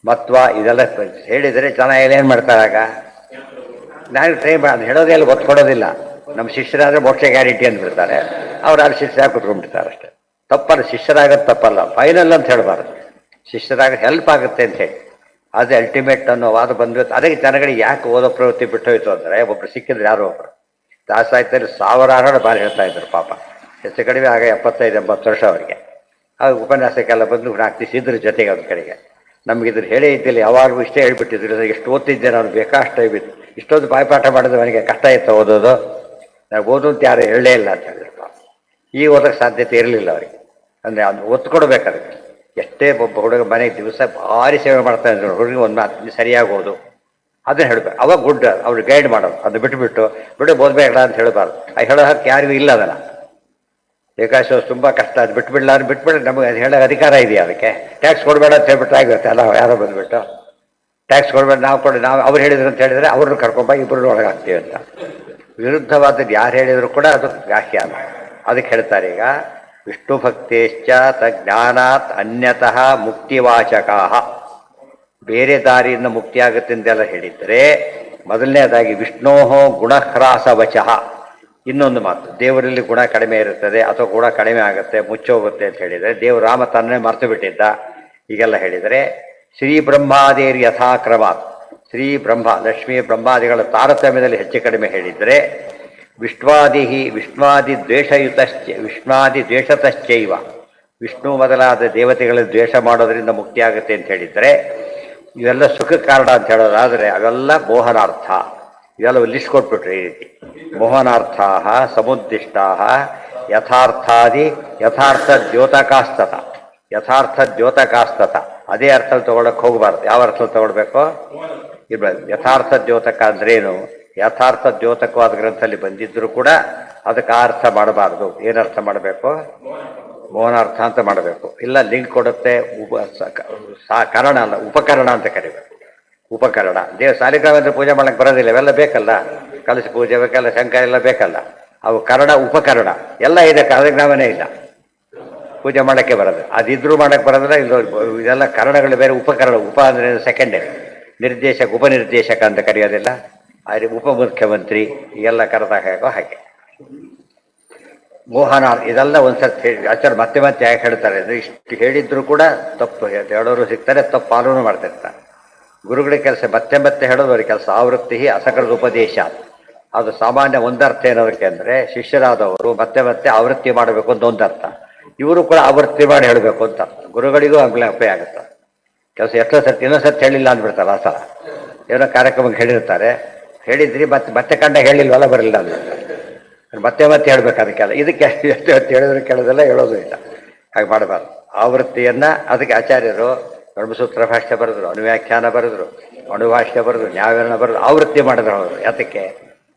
ಮತ್ವ ಇದೆಲ್ಲ ಹೇಳಿದರೆ ಜನ ಏನು ಮಾಡ್ತಾರಾಗ ನಾನು ಟ್ರೈ ಅದು ಹೇಳೋದೇ ಅಲ್ಲಿ ಒತ್ತು ಕೊಡೋದಿಲ್ಲ. ನಮ್ಮ ಶಿಷ್ಯರಾದರೆ ಮೋಕ್ಷ ಗ್ಯಾರಂಟಿ ಅಂದ್ಬಿಡ್ತಾರೆ, ಅವ್ರು ಅಲ್ಲಿ ಶಿಷ್ಯರಾಗಿ ಕುತ್ಕೊಂಡ್ಬಿಡ್ತಾರೆ ಅಷ್ಟೇ. ತಪ್ಪಲ್ಲ, ಶಿಷ್ಯರಾಗೋದು ತಪ್ಪಲ್ಲ, ಫೈನಲ್ ಅಂತ ಹೇಳಬಾರ್ದು. ಶಿಷ್ಯರಾಗ ಹೆಲ್ಪ್ ಆಗುತ್ತೆ ಅಂತ ಹೇಳಿ, ಅದು ಅಲ್ಟಿಮೇಟ್ ಅನ್ನೋ ವಾದ ಬಂದ್ಬಿಟ್ಟು ಅದಕ್ಕೆ ಜನಗಳಿಗೆ ಯಾಕೆ ಓದೋ ಪ್ರವೃತ್ತಿ ಬಿಟ್ಟೋಯ್ತು ಅಂದರೆ, ಒಬ್ರು ಸಿಕ್ಕಿದ್ರೆ ಯಾರೋ ಒಬ್ರು ದಾಸಾಯ್ತಾರೆ ಸಾವಿರಾರು ಬಾರಿ ಹೇಳ್ತಾ ಇದ್ರು ಪಾಪ. ಹೆಚ್ಚು ಕಡಿಮೆ ಆಗ 75-80 ವರ್ಷ ಅವರಿಗೆ. ಆಗ ಉಪನ್ಯಾಸಕ್ಕೆಲ್ಲ ಬಂದು 4 ದಿವಸ ಇದ್ರ ಜೊತೆಗೆ ಒಂದು ಕಡೆಗೆ ನಮಗಿದ್ರ ಹೇಳೇ ಇದ್ದಿಲ್ಲ, ಯಾವಾಗಲೂ ಇಷ್ಟೇ ಹೇಳ್ಬಿಟ್ಟಿದ್ರು. ಎಷ್ಟು ಓದ್ತಿದ್ದೆ ನಾನು, ಬೇಕಾ ಅಷ್ಟು ಇತ್ತು. ಇಷ್ಟೊಂದು ಬಾಯ್ಪಾಠ ಮಾಡಿದ್ರೆ ಅವನಿಗೆ ಕಷ್ಟ ಇತ್ತು ಓದೋದು, ನಾವು ಓದು ಅಂತ ಯಾರು ಹೇಳಲೇ ಇಲ್ಲ ಅಂತ ಹೇಳಿದ್ರು ಪಾಪ. ಈಗ ಓದೋಕ್ಕೆ ಸಾಧ್ಯತೆ ಇರಲಿಲ್ಲ ಅವರಿಗೆ, ಅಂದರೆ ಅದು ಒತ್ತು ಕೊಡಬೇಕು ಅದಕ್ಕೆ. ಎಷ್ಟೇ ಒಬ್ಬ ಹುಡುಗ ಮನೆಗೆ ದಿವಸ ಭಾರಿ ಸೇವೆ ಮಾಡ್ತಾ ಇದ್ರು, ಹುಡುಗ ಒಂದು ಮಾತು ಸರಿಯಾಗಿ ಓದು ಅದನ್ನ ಹೇಳ್ಬೇಕು. ಅವಾಗ ಗುಡ್ ಅವ್ರು ಗೈಡ್ ಮಾಡೋದು. ಅದು ಬಿಟ್ಟುಬಿಟ್ಟು ಓದಬೇಡ ಅಂತ ಹೇಳಬಾರ್ದು. ಅದು ಹೇಳೋ ಹಕ್ಕು ಯಾರಿಗೂ ಇಲ್ಲ. ಅದನ್ನು ಏಕಾಶ ತುಂಬ ಕಷ್ಟ, ಅದು ಬಿಟ್ಬಿಡ್ರೆ ನಮಗೆ ಅದು ಹೇಳೋ ಅಧಿಕಾರ ಇದೆಯಾ ಅದಕ್ಕೆ? ಟ್ಯಾಕ್ಸ್ ಕೊಡಬೇಡ ಅಂತ ಹೇಳ್ಬಿಟ್ರೆ ಆಗಿರುತ್ತೆ ಅಲ್ಲ, ಯಾರೋ ಬಂದುಬಿಟ್ಟು ಟ್ಯಾಕ್ಸ್ ಕೊಡಬೇಡ ನಾವು ಅವ್ರು ಹೇಳಿದ್ರು ಅಂತ ಹೇಳಿದರೆ ಅವ್ರನ್ನ ಕರ್ಕೊಂಬ ಇಬ್ಬರು ಒಳಗಾಗ್ತೀವಿ ಅಂತ. ವಿರುದ್ಧವಾದದ್ದು ಯಾರು ಹೇಳಿದ್ರು ಕೂಡ ಅದು ವ್ಯಾಖ್ಯಾನ. ಅದಕ್ಕೆ ಹೇಳ್ತಾರೆ ಈಗ ವಿಷ್ಣು ಭಕ್ತೇಶ್ಚ ಜ್ಞಾನಾತ್ ಅನ್ಯತಃ ಮುಕ್ತಿವಾಚಕಾ. ಬೇರೆ ದಾರಿಯಿಂದ ಮುಕ್ತಿ ಆಗುತ್ತೆ ಅಂತೆಲ್ಲ ಹೇಳಿದರೆ, ಮೊದಲನೇದಾಗಿ ವಿಷ್ಣೋಹೋ ಗುಣಹ್ರಾಸ ವಚಃ. ಇನ್ನೊಂದು ಮಾತು, ದೇವರಲ್ಲಿ ಗುಣ ಕಡಿಮೆ ಇರುತ್ತದೆ ಅಥವಾ ಗುಣ ಕಡಿಮೆ ಆಗುತ್ತೆ, ಮುಚ್ಚೋಗುತ್ತೆ ಅಂತ ಹೇಳಿದರೆ, ದೇವರು ರಾಮ ತನ್ನೇ ಮರೆತು ಬಿಟ್ಟಿದ್ದ ಹೀಗೆಲ್ಲ ಹೇಳಿದರೆ, ಶ್ರೀ ಬ್ರಹ್ಮಾದೇರಿ ಯಥಾಕ್ರಮಾತ್, ಶ್ರೀ ಬ್ರಹ್ಮ ಲಕ್ಷ್ಮೀ ಬ್ರಹ್ಮಾದಿಗಳ ತಾರತಮ್ಯದಲ್ಲಿ ಹೆಚ್ಚು ಕಡಿಮೆ ಹೇಳಿದರೆ, ವಿಷ್ಣುವಾದಿ ದ್ವೇಷತಶ್ಚೈವ, ವಿಷ್ಣು ಮೊದಲಾದ ದೇವತೆಗಳ ದ್ವೇಷ ಮಾಡೋದರಿಂದ ಮುಕ್ತಿ ಆಗುತ್ತೆ ಅಂತ ಹೇಳಿದರೆ, ಇವೆಲ್ಲ ಸುಖ ಕಾರಣ ಅಂತ ಹೇಳೋದಾದರೆ ಅವೆಲ್ಲ ಮೋಹನಾರ್ಥ. ಇವೆಲ್ಲ ಲಿಸ್ಟ್ ಕೊಟ್ಬಿಟ್ರೆ ಈ ರೀತಿ ಮೋಹನಾರ್ಥ ಸಮುದ್ದಿಷ್ಟ ಯಥಾರ್ಥ ದ್ಯೋತಕಾಸ್ತತ ಅದೇ ಅರ್ಥದಲ್ಲಿ ತಗೊಳಕ್ಕೆ ಹೋಗಬಾರ್ದು. ಯಾವ ಅರ್ಥದಲ್ಲಿ ತಗೊಳ್ಬೇಕು? ಯಥಾರ್ಥ ದ್ಯೋತಕ ಅಂದ್ರೇನು? ಯಥಾರ್ಥ ದ್ಯೋತಕವಾದ ಗ್ರಂಥದಲ್ಲಿ ಬಂದಿದ್ದರೂ ಕೂಡ ಅದಕ್ಕೆ ಆ ಅರ್ಥ ಮಾಡಬಾರ್ದು. ಏನರ್ಥ ಮಾಡಬೇಕು? ಮೋಹನಾರ್ಥ ಅಂತ ಮಾಡಬೇಕು. ಇಲ್ಲ ಲಿಂಕ್ ಕೊಡುತ್ತೆ, ಕಾರಣ ಅಲ್ಲ, ಉಪಕರಣ ಅಂತ ಕರಿಬೇಕು. ಉಪಕರಣ ಸಾಲಿಗ್ರಾಮ ಪೂಜೆ ಮಾಡಕ್ಕೆ ಬರೋದಿಲ್ಲ, ಇವೆಲ್ಲ ಬೇಕಲ್ಲ, ಕಲಶ ಪೂಜೆ ಬೇಕಲ್ಲ, ಶಂಕ ಎಲ್ಲ ಬೇಕಲ್ಲ, ಅವು ಕರಣ ಉಪಕರಣ ಎಲ್ಲ ಇದೆ. ಸಾಲಿಗ್ರಾಮನೇ ಇಲ್ಲ, ಪೂಜೆ ಮಾಡೋಕ್ಕೆ ಬರೋದು. ಅದಿದ್ರೂ ಮಾಡೋಕ್ಕೆ ಬರೋದಿಲ್ಲ. ಇಲ್ಲ ಇದೆಲ್ಲ ಕರಣಗಳು ಬೇರೆ, ಉಪಕರಣ. ಉಪ ಅಂದರೆ ಸೆಕೆಂಡರಿ, ನಿರ್ದೇಶಕ ಉಪನಿರ್ದೇಶಕ ಅಂತ ಕರೆಯೋದಿಲ್ಲ. ಆದರೆ ಉಪಮುಖ್ಯಮಂತ್ರಿ ಎಲ್ಲ ಕರೆದಾಗ ಹೇಗೋ ಹಾಗೆ. ಮೋಹನ ಇದೆಲ್ಲ ಒಂದ್ಸರ್ತಿ ಹೇಳಿ ಆಚಾರ್ಯ ಮತ್ತೆ ಮತ್ತೆ ಯಾಕೆ ಹೇಳ್ತಾರೆ ಅಂದರೆ, ಇಷ್ಟು ಹೇಳಿದ್ರು ಕೂಡ ತಪ್ಪು ಹೇಳೋರು ಸಿಗ್ತಾರೆ, ತಪ್ಪು ಪಾಲನೆ ಮಾಡ್ತಿರ್ತಾರೆ. ಗುರುಗಳ ಕೆಲಸ ಮತ್ತೆ ಮತ್ತೆ ಹೇಳೋದು ಅವ್ರ ಕೆಲಸ. ಆವೃತ್ತಿ ಅಸಕರದ ಉಪದೇಶ, ಅದು ಸಾಮಾನ್ಯ ಒಂದರ್ಥ ಏನೋದಕ್ಕೆ ಅಂದರೆ, ಶಿಷ್ಯರಾದವರು ಮತ್ತೆ ಮತ್ತೆ ಆವೃತ್ತಿ ಮಾಡಬೇಕು ಅಂತ ಒಂದರ್ಥ, ಇವರು ಕೂಡ ಆವೃತ್ತಿ ಮಾಡಿ ಹೇಳಬೇಕು ಅಂತ. ಗುರುಗಳಿಗೂ ಅಪ್ಲೈ ಆಗುತ್ತೆ ಕೆಲಸ. ಎಷ್ಟೋ ಸರ್ತಿ ಇನ್ನೊಂದು ಸರ್ತಿ ಹೇಳಿಲ್ಲ ಅಂದ್ಬಿಡ್ತಾರೆ. ಆ ಸಲ ಏನೋ ಕಾರ್ಯಕ್ರಮಕ್ಕೆ ಹೇಳಿರ್ತಾರೆ, ಹೇಳಿದ್ರಿ ಮತ್ತೆ ಮತ್ತೆ ಕಂಡ ಹೇಳಿಲ್ವಲ್ಲ, ಬರಲಿಲ್ಲ ಅಂದ್ಬಿಡ್ತಾರೆ. ಮತ್ತೆ ಮತ್ತೆ ಹೇಳ್ಬೇಕು ಅದಕ್ಕೆಲ್ಲ. ಇದಕ್ಕೆ ಎಷ್ಟು ಹೇಳಿದ್ರು ಕೇಳೋದಿಲ್ಲ, ಹೇಳೋದು ಇಲ್ಲ. ಹಾಗೆ ಮಾಡಬಾರ್ದು. ಆವೃತ್ತಿಯನ್ನು ಅದಕ್ಕೆ ಆಚಾರ್ಯರು ಬ್ರಹ್ಮಸೂತ್ರ ಭಾಷ್ಯ ಬರೆದ್ರು, ಅನುವ್ಯಾಖ್ಯಾನ ಬರೆದ್ರು, ಅಣುಭಾಷ್ಯ ಬರೆದ್ರು, ನ್ಯಾಯವಿರಣ ಬರೆದ್ರು, ಆವೃತ್ತಿ ಮಾಡಿದ್ರು ಅವರು. ಯಾತಕ್ಕೆ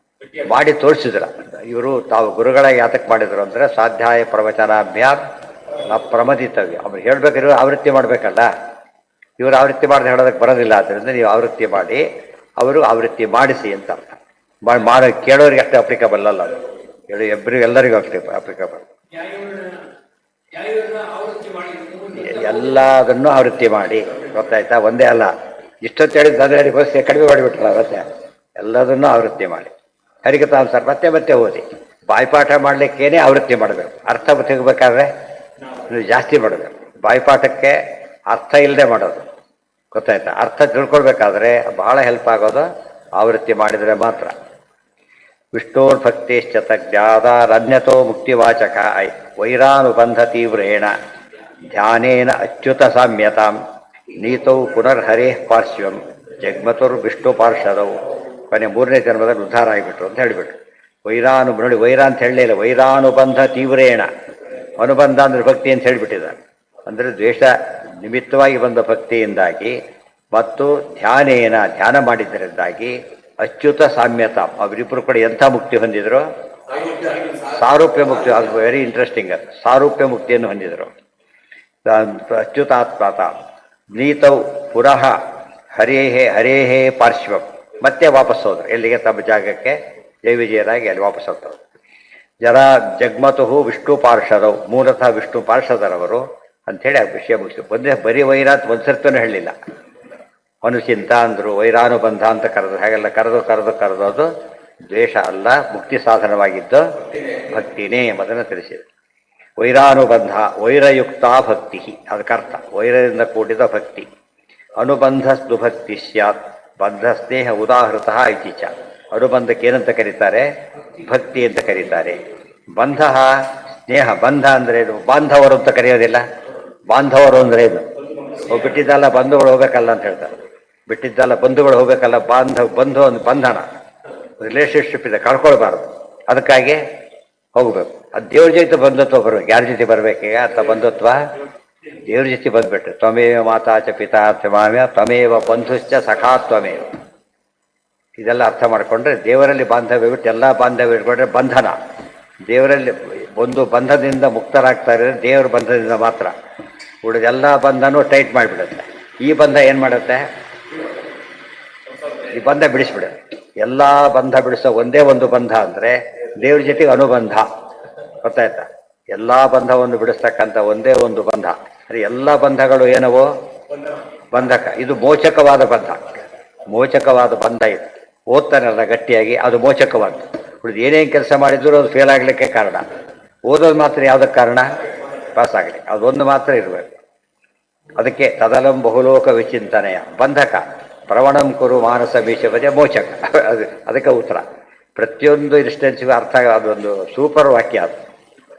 ಮಾಡಿ ತೋರಿಸಿದ್ರ ಇವರು ತಾವು ಗುರುಗಳಾಗಿ ಯಾತಕ್ಕೆ ಮಾಡಿದ್ರು ಅಂದರೆ, ಸ್ವಾಧ್ಯಾಯ ಪ್ರವಚನಾಭ್ಯಾಮ್ ನ ಪ್ರಮದಿತವ್ಯ. ಅವ್ರು ಹೇಳ್ಬೇಕಾದ್ರೆ ಆವೃತ್ತಿ ಮಾಡಬೇಕಲ್ಲ, ಇವರು ಆವೃತ್ತಿ ಮಾಡದೆ ಹೇಳೋದಕ್ಕೆ ಬರೋದಿಲ್ಲ. ಆದ್ದರಿಂದ ನೀವು ಆವೃತ್ತಿ ಮಾಡಿ, ಅವರು ಆವೃತ್ತಿ ಮಾಡಿಸಿ ಅಂತ ಅರ್ಥ. ಮಾಡೋ ಕೇಳೋರಿಗೆ ಅಷ್ಟೇ ಅಪ್ಲಿಕಬಲ್ ಅಲ್ಲ, ಅದು ಎಲ್ಲರಿಗೂ ಅಪ್ಲಿಕಬಲ್. ಎಲ್ಲದನ್ನು ಆವೃತ್ತಿ ಮಾಡಿ, ಗೊತ್ತಾಯ್ತಾ? ಒಂದೇ ಅಲ್ಲ, ಇಷ್ಟೊತ್ತು ಹೇಳಿದ್ರೆ ಬಸ್ ಕಡಿಮೆ ಮಾಡಿಬಿಟ್ರಲ್ಲ, ಮತ್ತೆ ಎಲ್ಲದನ್ನು ಆವೃತ್ತಿ ಮಾಡಿ. ಹರಿಕಥಾಂಸಾರ ಮತ್ತೆ ಮತ್ತೆ ಓದಿ. ಬಾಯ್ಪಾಠ ಮಾಡಲಿಕ್ಕೇನೆ ಆವೃತ್ತಿ ಮಾಡಬೇಕು. ಅರ್ಥ ತೆಗಬೇಕಾದ್ರೆ ನೀವು ಜಾಸ್ತಿ ಮಾಡಬೇಕು. ಬಾಯ್ಪಾಠಕ್ಕೆ ಅರ್ಥ ಇಲ್ಲದೆ ಮಾಡೋದು, ಗೊತ್ತಾಯ್ತಾ? ಅರ್ಥ ತಿಳ್ಕೊಳ್ಬೇಕಾದ್ರೆ ಬಹಳ ಹೆಲ್ಪ್ ಆಗೋದು ಆವೃತ್ತಿ ಮಾಡಿದರೆ ಮಾತ್ರ. ವಿಷ್ಣೋರ್ಭಕ್ತಿಶ್ಚ ತಜ್ಞಾದಾರನ್ಯತೋ ಮುಕ್ತಿವಾಚಕ ವೈರಾನುಬಂಧ ತೀವ್ರೇಣ ಧ್ಯಾನೇನ ಅಚ್ಯುತ ಸಾಮ್ಯತಾಂ ನೀತೌ ಪುನರ್ಹರೇ ಪಾರ್ಶ್ವಂ ಜಗ್ಮತುರ್ವಿಷ್ಣು ಪಾರ್ಷದವು. ಕೊನೆ 3ನೇ ಜನ್ಮದಲ್ಲಿ ಉದ್ಧಾರ ಆಗಿಬಿಟ್ರು ಅಂತ ಹೇಳಿಬಿಟ್ರು. ನೋಡಿ, ವೈರ ಅಂತ ಹೇಳಲಿಲ್ಲ, ವೈರಾನುಬಂಧ ತೀವ್ರೇಣ. ಅನುಬಂಧ ಅಂದರೆ ಭಕ್ತಿ ಅಂತ ಹೇಳಿಬಿಟ್ಟಿದ್ದಾರೆ. ಅಂದರೆ ದ್ವೇಷ ನಿಮಿತ್ತವಾಗಿ ಬಂದ ಭಕ್ತಿಯಿಂದಾಗಿ ಮತ್ತು ಧ್ಯಾನ ಮಾಡಿದ್ದರಿಂದಾಗಿ ಅಚ್ಯುತ ಸಾಮ್ಯತ, ಅವರಿಬ್ಬರು ಕೂಡ ಎಂಥ ಮುಕ್ತಿ ಹೊಂದಿದ್ರು? ಸಾರೂಪ್ಯ ಮುಕ್ತಿ. ಅದು ವೆರಿ ಇಂಟ್ರೆಸ್ಟಿಂಗ್. ಸಾರೂಪ್ಯ ಮುಕ್ತಿಯನ್ನು ಹೊಂದಿದರು. ಅಚ್ಯುತಾತ್ಮತ ನೀತೌ ಪುನಃ ಹರೇಹೇ ಪಾರ್ಶ್ವಂ. ಮತ್ತೆ ವಾಪಸ್ ಹೋದ್ರು ಎಲ್ಲಿಗೆ? ತಮ್ಮ ಜಾಗಕ್ಕೆ ಜೈವಿಜಯರಾಗಿ ಅಲ್ಲಿ ವಾಪಸ್ ಹೋಗ್ತವ್ರು. ಜಗ್ಮತು ವಿಷ್ಣು ಪಾರ್ಷದವು, ಮೂಲತಃ ವಿಷ್ಣು ಪಾರ್ಷದರವರು ಅಂಥೇಳಿ ಆ ವಿಷಯ ಮುಗಿಸ್ತು. ಬರೀ ವೈರಾತ್ ಒಂದು ಸರ್ತಿನೂ ಹೇಳಲಿಲ್ಲ. ಅನುಚಿಂತ ಅಂದರು, ವೈರಾನುಬಂಧ ಅಂತ ಕರೆದು, ಹಾಗೆಲ್ಲ ಕರೆದು ಕರೆದು ಕರೆದೋದು ದ್ವೇಷ ಅಲ್ಲ, ಮುಕ್ತಿ ಸಾಧನವಾಗಿದ್ದು ಭಕ್ತಿನೇ ಎಂಬುದನ್ನು ತಿಳಿಸಿದೆ. ವೈರಾನುಬಂಧ ವೈರಯುಕ್ತ ಭಕ್ತಿ, ಅದಕ್ಕರ್ಥ ವೈರದಿಂದ ಕೂಡಿದ ಭಕ್ತಿ. ಅನುಬಂಧಸ್ತು ಭಕ್ತಿ ಸ್ಯಾತ್, ಬಂಧ ಸ್ನೇಹ ಉದಾಹೃತ ಇತಿ ಚ. ಅನುಬಂಧಕ್ಕೆ ಏನಂತ ಕರೀತಾರೆ? ಭಕ್ತಿ ಅಂತ ಕರೀತಾರೆ. ಬಂಧ ಸ್ನೇಹ, ಬಂಧ ಅಂದ್ರೆ ಏನು? ಬಾಂಧವರು ಅಂತ ಕರೆಯೋದಿಲ್ಲ. ಬಾಂಧವರು ಅಂದ್ರೆ ಏನು? ಬಿಟ್ಟಿದ್ದಲ್ಲ ಬಂಧುಗಳು ಹೋಗ್ಬೇಕಲ್ಲ ಅಂತ ಹೇಳ್ತಾರೆ. ಬಿಟ್ಟಿದ್ದಲ್ಲ ಬಂಧುಗಳು ಹೋಗ್ಬೇಕಲ್ಲ, ಬಂಧು ಒಂದು ಬಂಧನ, ರಿಲೇಷನ್ಶಿಪ್ ಇದೆ, ಕಳ್ಕೊಳ್ಬಾರ್ದು. ಅದಕ್ಕಾಗಿ ಹೋಗ್ಬೇಕು. ಅದು ದೇವ್ರ ಜೊತೆ ಬಂಧುತ್ವ ಬರ್ಬೇಕು. ಯಾರ ಜೊತೆ ಬರ್ಬೇಕೀಗ ಅಂತ ಬಂಧುತ್ವ? ದೇವ್ರ ಜೊತೆ ಬಂದ್ಬಿಟ್ರೆ ತ್ವಮೇವ ಮಾತಾ ಚ ಪಿತಾ ತ್ವಮಾವ್ಯ ತ್ವಮೇವ ಬಂಧುಶ್ಚ ಸಖಾ ತ್ವಮೇವ. ಇದೆಲ್ಲ ಅರ್ಥ ಮಾಡಿಕೊಂಡ್ರೆ ದೇವರಲ್ಲಿ ಬಾಂಧವ್ಯ ಬಿಟ್ಟು ಎಲ್ಲ ಬಾಂಧವ್ಯ ಇಟ್ಕೊಂಡ್ರೆ ಬಂಧನ. ದೇವರಲ್ಲಿ ಒಂದು ಬಂಧದಿಂದ ಮುಕ್ತರಾಗ್ತಾ ಇರೋದ್ರೆ ದೇವರ ಬಂಧದಿಂದ ಮಾತ್ರ. ಉಳಿದೆಲ್ಲ ಬಂಧನೂ ಟೈಟ್ ಮಾಡಿಬಿಡುತ್ತೆ. ಈ ಬಂಧ ಏನು ಮಾಡುತ್ತೆ? ಈ ಬಂಧ ಬಿಡಿಸ್ಬಿಡುತ್ತೆ. ಎಲ್ಲ ಬಂಧ ಬಿಡಿಸೋ ಒಂದೇ ಒಂದು ಬಂಧ ಅಂದರೆ ದೇವ್ರ ಜೊತೆಗೆ ಅನುಬಂಧ. ಗೊತ್ತಾಯ್ತಾ? ಎಲ್ಲ ಬಂಧವನ್ನು ಬಿಡಿಸ್ತಕ್ಕಂಥ ಒಂದೇ ಒಂದು ಬಂಧ. ಅಂದರೆ ಎಲ್ಲ ಬಂಧಗಳು ಏನವೋ ಬಂಧಕ. ಇದು ಮೋಚಕವಾದ ಬಂಧ. ಮೋಚಕವಾದ ಬಂಧ ಇದು. ಓದ್ತಾನಲ್ಲ ಗಟ್ಟಿಯಾಗಿ, ಅದು ಮೋಚಕವಾದ. ಉಳಿದು ಏನೇನು ಕೆಲಸ ಮಾಡಿದ್ರು ಅದು ಫೇಲ್ ಆಗಲಿಕ್ಕೆ ಕಾರಣ. ಓದೋದು ಮಾತ್ರ ಯಾವುದಕ್ಕೆ ಕಾರಣ? ಪಾಸ್ ಆಗಲಿ. ಅದೊಂದು ಮಾತ್ರ ಇರಬೇಕು. ಅದಕ್ಕೆ ತದಲಂ ಬಹುಲೋಕ ವಿಚಿಂತನೆಯ ಬಂಧಕ. ಪ್ರವಣಂ ಕುರು ಮಾನಸ ಬೀಜ ಮೋಚಕ. ಅದಕ್ಕೆ ಉತ್ತರ. ಪ್ರತಿಯೊಂದು ಇನ್ಸ್ಟೆನ್ಸ್ಗೂ ಅರ್ಥ ಅದೊಂದು ಸೂಪರ್ ವಾಕ್ಯ. ಅದು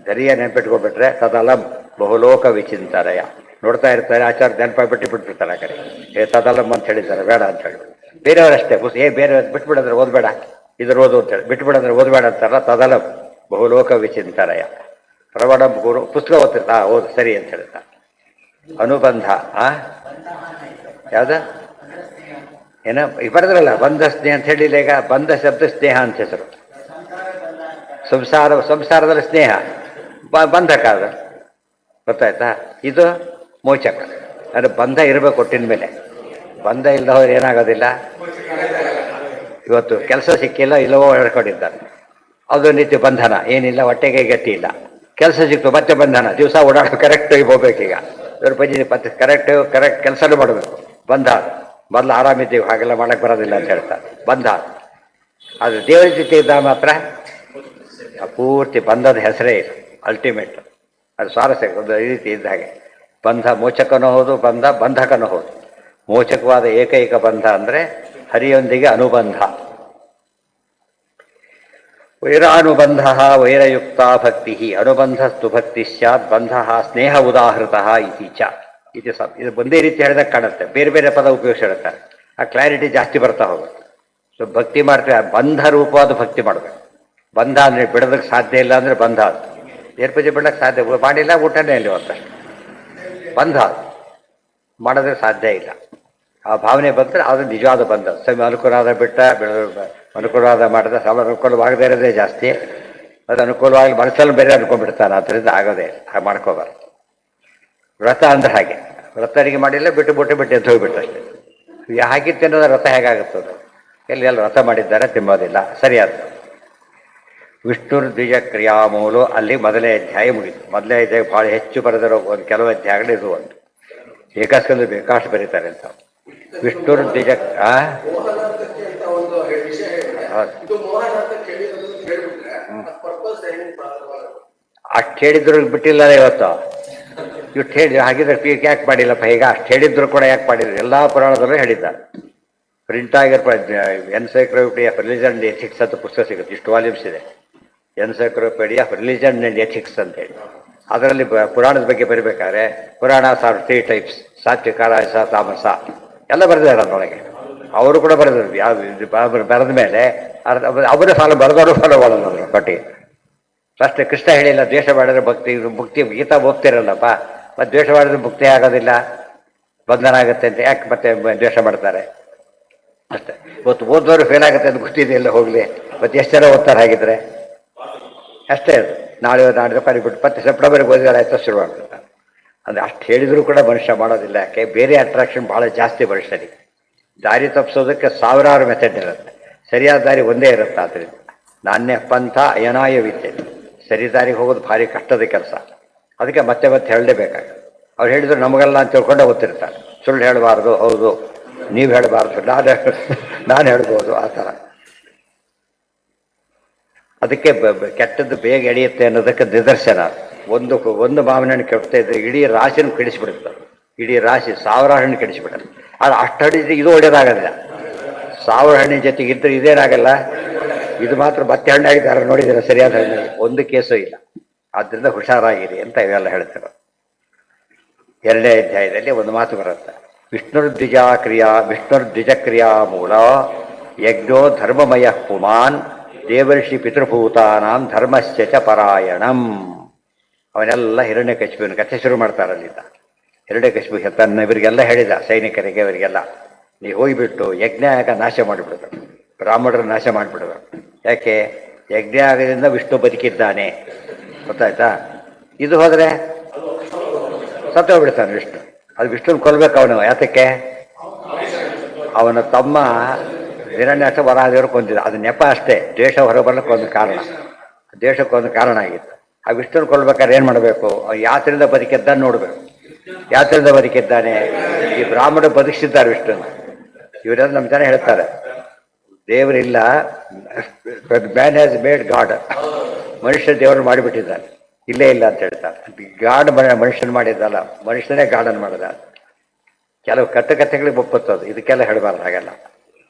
ದರಿಯ ನೆನ್ಪಿಟ್ಕೊಬಿಟ್ರೆ ತದಲಂ ಬಹುಲೋಕ ವಿಚಿಂತನೆಯ. ನೋಡ್ತಾ ಇರ್ತಾರೆ, ಆಚಾರ್ಯ ನೆನಪ ಬಿಟ್ಟಿರ್ತಾರೆ. ಆ ಕಡೆ ತದಲಂ ಅಂತ ಹೇಳಿದ್ದಾರೆ, ಬೇಡ ಅಂತ ಹೇಳಿ. ಬೇರೆಯವರಷ್ಟೇ ಬೇರೆ ಬಿಟ್ಬಿಡಂದ್ರೆ ಓದಬೇಡ, ಇದ್ರ ಓದು ಅಂತೇಳಿ ಬಿಟ್ಬಿಡಂದ್ರೆ ಓದಬೇಡ ಅಂತಾರಲ್ಲ, ತದಲಂ ಬಹುಲೋಕ ವಿಚಿಂತನೆಯ. ಪ್ರವಣಂ ಗುರು ಪುಸ್ತಕ ಓದ್ತಿರ್ತಾ, ಓದು ಸರಿ ಅಂತ ಹೇಳ್ತಾ. ಅನುಬಂಧ ಯಾವ್ದ ಏನ ಬರೆದ್ರಲ್ಲ, ಬಂಧ ಸ್ನೇಹ ಅಂತ ಹೇಳಿಲ್ಲ. ಈಗ ಬಂಧ ಶಬ್ದ ಸ್ನೇಹ ಅಂತ ಹೆಸರು. ಸಂಸಾರದಲ್ಲಿ ಸ್ನೇಹ ಬಂಧಕ ಅದು. ಗೊತ್ತಾಯ್ತಾ? ಇದು ಮೋಚಕ. ಅದು ಬಂಧ ಇರಬೇಕು ಒಟ್ಟಿನ ಮೇಲೆ. ಬಂಧ ಇಲ್ಲದ ಹೋದ್ರೆ ಏನಾಗೋದಿಲ್ಲ. ಇವತ್ತು ಕೆಲಸ ಸಿಕ್ಕಿಲ್ಲ, ಇಲ್ಲವೋ ಹೇಳ್ಕೊಂಡಿದ್ದಾರೆ, ಅದು ನಿತ್ಯ ಬಂಧನ. ಏನಿಲ್ಲ, ಹೊಟ್ಟೆಗೆ ಗಟ್ಟಿ ಇಲ್ಲ. ಕೆಲಸ ಸಿಕ್ತು, ಮತ್ತೆ ಬಂಧನ. ದಿವಸ ಓಡಾಡೋ ಕರೆಕ್ಟಾಗಿ ಹೋಗ್ಬೇಕೀಗ. ಇವ್ರ ಬಗ್ಗೆ ಮತ್ತೆ ಕರೆಕ್ಟ್ ಕೆಲಸನೂ ಮಾಡಬೇಕು. ಬಂಧ. ಮೊದಲು ಆರಾಮಿದ್ದೀವಿ, ಹಾಗೆಲ್ಲ ಮಾಡಕ್ಕೆ ಬರೋದಿಲ್ಲ ಅಂತ ಹೇಳ್ತಾರೆ. ಬಂಧ. ಅದು ದೇವರ ಜೊತೆ ಇದ್ದ ಮಾತ್ರ ಪೂರ್ತಿ ಬಂಧದ ಹೆಸರೇ ಇದು. ಅಲ್ಟಿಮೇಟ್. ಅದು ಸ್ವಾರಸ್ಯ. ಒಂದು ಈ ರೀತಿ ಇದ್ದ ಹಾಗೆ ಬಂಧ ಮೋಚಕನೂ ಹೌದು, ಬಂಧಕನೂ ಹೌದು. ಮೋಚಕವಾದ ಏಕೈಕ ಬಂಧ ಅಂದರೆ ಹರಿಯೊಂದಿಗೆ ಅನುಬಂಧ. ವೈರಾನುಬಂಧ ವೈರಯುಕ್ತ ಭಕ್ತಿ. ಅನುಬಂಧಸ್ತು ಭಕ್ತಿ ಸ್ಯಾತ್, ಬಂಧ ಸ್ನೇಹ ಉದಾಹೃತ ಇತಿ ಚ. ಇದು ಒಂದೇ ರೀತಿ ಹೇಳಿದಾಗ ಕಾಣುತ್ತೆ, ಬೇರೆ ಬೇರೆ ಪದ ಉಪಯೋಗಿಸಿ ಹೇಳ್ತಾರೆ. ಆ ಕ್ಲಾರಿಟಿ ಜಾಸ್ತಿ ಬರ್ತಾ ಹೋಗುತ್ತೆ. ಸೊ ಭಕ್ತಿ ಮಾಡ್ತೀವಿ, ಬಂಧ ರೂಪವಾದ ಭಕ್ತಿ ಮಾಡಬೇಕು. ಬಂಧ ಅಂದರೆ ಬಿಡೋದಕ್ಕೆ ಸಾಧ್ಯ ಇಲ್ಲ ಅಂದರೆ ಬಂಧ. ಏರ್ಪೂಜೆ ಬಿಡೋಕ್ಕೆ ಸಾಧ್ಯ ಮಾಡಿಲ್ಲ, ಊಟನೇ ಇಲ್ಲ ಅಂತಷ್ಟು. ಬಂಧ ಮಾಡೋದಕ್ಕೆ ಸಾಧ್ಯ ಇಲ್ಲ. ಆ ಭಾವನೆ ಬಂದರೆ ಅದು ನಿಜವಾದ ಬಂಧ. ಅನುಕೂಲವಾದ ಬಿಟ್ಟ, ಅನುಕೂಲವಾದ ಮಾಡಿದ, ಅನುಕೂಲವಾಗದೇ ಇರೋದೇ ಜಾಸ್ತಿ. ಅದು ಅನುಕೂಲವಾಗಿ ಮನಸ್ಸಲ್ಲಿ ಬೇರೆ ಅನ್ಕೊಂಡ್ಬಿಡ್ತಾನೆ. ಅದರಿಂದ ಆಗೋದೇ ಹಾಗೆ ಮಾಡ್ಕೋಬಾರ್ದು. ವ್ರತ ಅಂದ್ರೆ ಹಾಗೆ. ವ್ರತ ಅಡಿಗೆ ಮಾಡಿಲ್ಲ, ಬಿಟ್ಟು ಎದ್ದು ಹೋಗ್ಬಿಟ್ಟು ಅಷ್ಟೇ. ಹಾಕಿ ತಿನ್ನೋದು ವ್ರತ ಹೇಗಾಗುತ್ತದೆ? ಎಲ್ಲ ವ್ರತ ಮಾಡಿದ್ದಾರೆ, ತಿನ್ನೋದಿಲ್ಲ. ಸರಿಯಾದ ವಿಷ್ಣುರ್ ದ್ವಿಜ ಕ್ರಿಯಾಮೂಲು. ಅಲ್ಲಿ ಮೊದಲನೇ ಅಧ್ಯಾಯ ಮುಗಿತು. ಮೊದಲನೇ ಅಧ್ಯಾಯ ಭಾಳ ಹೆಚ್ಚು ಬರೆದಿರೋ ಒಂದು ಕೆಲವು ಅಧ್ಯಾಯಗಳು ಇದು ಒಂದು. ಏಕಾಸ್ಕಂದ್ರೆ ಬೇಕಾಷ್ಟು ಬರೀತಾರೆ ಅಂತ. ವಿಷ್ಣುರ್ ದ್ವಿಜ ಅಷ್ಟು ಹೇಳಿದ್ರು ಬಿಟ್ಟಿಲ್ಲ ಇವತ್ತು. ಇಷ್ಟು ಹೇಳಿ ಹಾಗಿದ್ರೆ ಪೀಕ್ ಯಾಕೆ ಮಾಡಿಲ್ಲಪ್ಪ? ಈಗ ಅಷ್ಟು ಹೇಳಿದ್ರು ಕೂಡ ಯಾಕೆ ಮಾಡಿದ್ರು? ಎಲ್ಲ ಪುರಾಣದಲ್ಲೂ ಹೇಳಿದ್ದಾರೆ. ಪ್ರಿಂಟ್ ಆಗಿರೋ encyclopaedia of religion and ethics ಅಂತ ಪುಸ್ತಕ ಸಿಗುತ್ತೆ. ಇಷ್ಟು ವಾಲ್ಯೂಮ್ಸ್ ಇದೆ. Encyclopaedia of religion and ethics ಅಂತೇಳಿ. ಅದರಲ್ಲಿ ಪುರಾಣದ ಬಗ್ಗೆ ಬರೀಬೇಕಾದ್ರೆ ಪುರಾಣ ಆರ್ 3 ಟೈಪ್ಸ್: ಸಾತ್ವಿಕ, ರಾಜಸ, ತಾಮಸ ಎಲ್ಲ ಬರೆದಿದ್ದಾರೆ ಅದರೊಳಗೆ. ಅವರು ಕೂಡ ಬರೆದರು. ಯಾವ ಬರೆದ ಮೇಲೆ ಅವರೇ ಬರೆದವರು ಫಾಲೋ ಮಾಡೋದು ಅವರು ಪಟ್ಟಿಗೆ. ಅಷ್ಟೇ. ಕೃಷ್ಣ ಹೇಳಿಲ್ಲ ದ್ವೇಷ ಮಾಡಿದ್ರೆ ಭಕ್ತಿ ಮುಕ್ತಿ. ಗೀತಾ ಹೋಗ್ತಿರಲ್ಲಪ್ಪ, ಮತ್ತೆ ದ್ವೇಷ ಮಾಡಿದ್ರೆ ಮುಕ್ತಿ ಆಗೋದಿಲ್ಲ, ಬಂಧನ ಆಗುತ್ತೆ ಅಂತ ಯಾಕೆ ಮತ್ತೆ ದ್ವೇಷ ಮಾಡ್ತಾರೆ? ಅಷ್ಟೇ. ಇವತ್ತು ಓದೋರು ಫೇಲ್ ಆಗುತ್ತೆ ಅಂತ ಗೊತ್ತಿದೆಯಲ್ಲ, ಹೋಗಲಿ. ಮತ್ತೆ ಎಷ್ಟು ಜನ ಓದ್ತಾರೆ ಹಾಗಿದ್ರೆ? ಅಷ್ಟೇ. ಅದು ನಾಳೆ ಪರಿಬಿಟ್ಟು ಮತ್ತೆ ಸೆಪ್ಟೆಂಬರ್ಗೆ ಓದಿದಾರೆ ಆಯ್ತು ಶುರು ಮಾಡ್ಬಿಡ್ತಾರೆ. ಅಂದರೆ ಅಷ್ಟು ಹೇಳಿದರೂ ಕೂಡ ಮನುಷ್ಯ ಮಾಡೋದಿಲ್ಲ. ಯಾಕೆ? ಬೇರೆ ಅಟ್ರಾಕ್ಷನ್ ಭಾಳ ಜಾಸ್ತಿ ಮನುಷ್ಯನಿಗೆ. ದಾರಿ ತಪ್ಪಿಸೋದಕ್ಕೆ ಸಾವಿರಾರು ಮೆಥಡ್ ಇರುತ್ತೆ, ಸರಿಯಾದ ದಾರಿ ಒಂದೇ ಇರುತ್ತೆ. ಆದ್ದರಿಂದ ನಾಣ್ಯ ಪಂಥ ಅಯನಾಯ ವಿದ್ಯೆ. ಸರಿ ದಾರಿಗೆ ಹೋಗೋದು ಭಾರಿ ಕಷ್ಟದ ಕೆಲಸ. ಅದಕ್ಕೆ ಮತ್ತೆ ಹೇಳಲೇಬೇಕಾಗುತ್ತೆ. ಅವ್ರು ಹೇಳಿದ್ರು ನಮಗೆಲ್ಲ ಅಂತ ತಿಳ್ಕೊಂಡೆ ಗೊತ್ತಿರ್ತಾರೆ. ಸುಳ್ಳು ಹೇಳಬಾರ್ದು, ಹೌದು ನೀವು ಹೇಳಬಾರ್ದು, ನಾನು ಹೇಳ್ಬೋದು ಆ ಥರ. ಅದಕ್ಕೆ ಕೆಟ್ಟದ್ದು ಬೇಗ ಎಳೆಯುತ್ತೆ ಅನ್ನೋದಕ್ಕೆ ನಿದರ್ಶನ. ಒಂದು ಮಾವಿನ ಹಣ್ಣು ಕೆಡ್ತಾ ಇದ್ರೆ ಇಡೀ ರಾಶಿನ ಕೆಡಿಸ್ಬಿಡುತ್ತೆ. ಇಡೀ ರಾಶಿ 1000 ಹಣ್ಣು ಕೆಡಿಸ್ಬಿಡುತ್ತೆ. ಅದು ಅಷ್ಟು ಹಣ್ಣಿದ್ರೆ ಇದು ಒಳ್ಳೇದಾಗಲ್ಲ. 1000 ಹಣ್ಣಿನ ಜೊತೆಗೆ ಇದ್ರೆ ಇದೇನಾಗಲ್ಲ, ಇದು ಮಾತ್ರ ಮತ್ತೆ ಹಣ್ಣಾಗಿದ್ದಾರೆ ನೋಡಿದ್ದೀರ, ಸರಿಯಾದ ಹಣ್ಣು ಒಂದು ಕೇಸು ಇಲ್ಲ. ಆದ್ದರಿಂದ ಹುಷಾರಾಗಿರಿ ಅಂತ ಇವೆಲ್ಲ ಹೇಳ್ತಾರೆ. 2ನೇ ಅಧ್ಯಾಯದಲ್ಲಿ ಒಂದು ಮಾತು ಬರುತ್ತೆ. ವಿಷ್ಣುರ್ದ್ವಿಜಕ್ರಿಯಾ ಮೂಲ ಯಜ್ಞೋ ಧರ್ಮಮಯ ಪುಮಾನ್ ದೇವರ್ಷಿ ಪಿತೃಭೂತಾನಾಂ ಧರ್ಮಶ್ಚ ಚ ಪರಾಯಣಂ. ಅವನೆಲ್ಲ ಹಿರಣ್ಯಕಶಿಪುವಿನ ಕಥೆ ಶುರು ಮಾಡ್ತಾರಲ್ಲಿದ್ದ. ಹಿರಣ್ಯಕಶಿಪು ತನ್ನ ಇವರಿಗೆಲ್ಲ ಹೇಳಿದ, ಸೈನಿಕರಿಗೆ ಇವರಿಗೆಲ್ಲ, ನೀವು ಹೋಗಿಬಿಟ್ಟು ಯಜ್ಞಯಾಗ ನಾಶ ಮಾಡಿಬಿಡೋದು, ಬ್ರಾಹ್ಮಣರ ನಾಶ ಮಾಡಿಬಿಡೋದು. ಯಾಕೆ? ಯಜ್ಞಯಾಗದಿಂದ ವಿಷ್ಣು ಬದುಕಿದ್ದಾನೆ, ಗೊತ್ತಾಯ್ತಾ? ಇದು ಹೋದರೆ ಸತ್ತೋಗ್ಬಿಡ್ತಾನೆ ವಿಷ್ಣು. ಅದು ವಿಷ್ಣುನ ಕೊಲ್ಬೇಕು ಅವನು. ಯಾತಕ್ಕೆ? ಅವನ ತಮ್ಮ ಹಿರಣ್ಯಾಕ್ಷ ವರಾದೇವರು ಕೊಂದಿದ್ದ. ಅದು ನೆಪ ಅಷ್ಟೇ, ದ್ವೇಷ ಹೊರಬರಲಿಕ್ಕೆ ಒಂದು ಕಾರಣ, ದ್ವೇಷಕ್ಕೊಂದು ಕಾರಣ ಆಗಿತ್ತು. ಆ ವಿಷ್ಣುನ ಕೊಲ್ಬೇಕಾದ್ರೆ ಏನು ಮಾಡಬೇಕು? ಯಾತ್ರೆಯಿಂದ ಬದುಕಿದ್ದಾನೆ ನೋಡಬೇಕು. ಯಾತ್ರೆಯಿಂದ ಬದುಕಿದ್ದಾನೆ. ಈ ಬ್ರಾಹ್ಮಣರು ಬದುಕಿಸಿದ್ದಾರೆ ವಿಷ್ಣುನ. ಇವರೆಲ್ಲ ನಮ್ಮ ಜನ ಹೇಳ್ತಾರೆ, ದೇವರಿಲ್ಲ, ಮ್ಯಾನ್ ಹ್ಯಾಸ್ ಮೇಡ್ ಗಾಡ್. ಮನುಷ್ಯ ದೇವರು ಮಾಡಿಬಿಟ್ಟಿದ್ದಾನೆ, ಇಲ್ಲೇ ಇಲ್ಲ ಅಂತ ಹೇಳ್ತಾರೆ. ಗಾಡ್ ಮನುಷ್ಯನ ಮಾಡಿದ್ದಲ್ಲ, ಮನುಷ್ಯನೇ ಗಾರ್ಡನ್ ಮಾಡಿದ. ಕೆಲವು ಕಥೆಗಳಿಗೆ ಒಪ್ಪುತ್ತದೆ, ಇದಕ್ಕೆಲ್ಲ ಹೇಳಬಾರ್ದು ಹಾಗೆಲ್ಲ.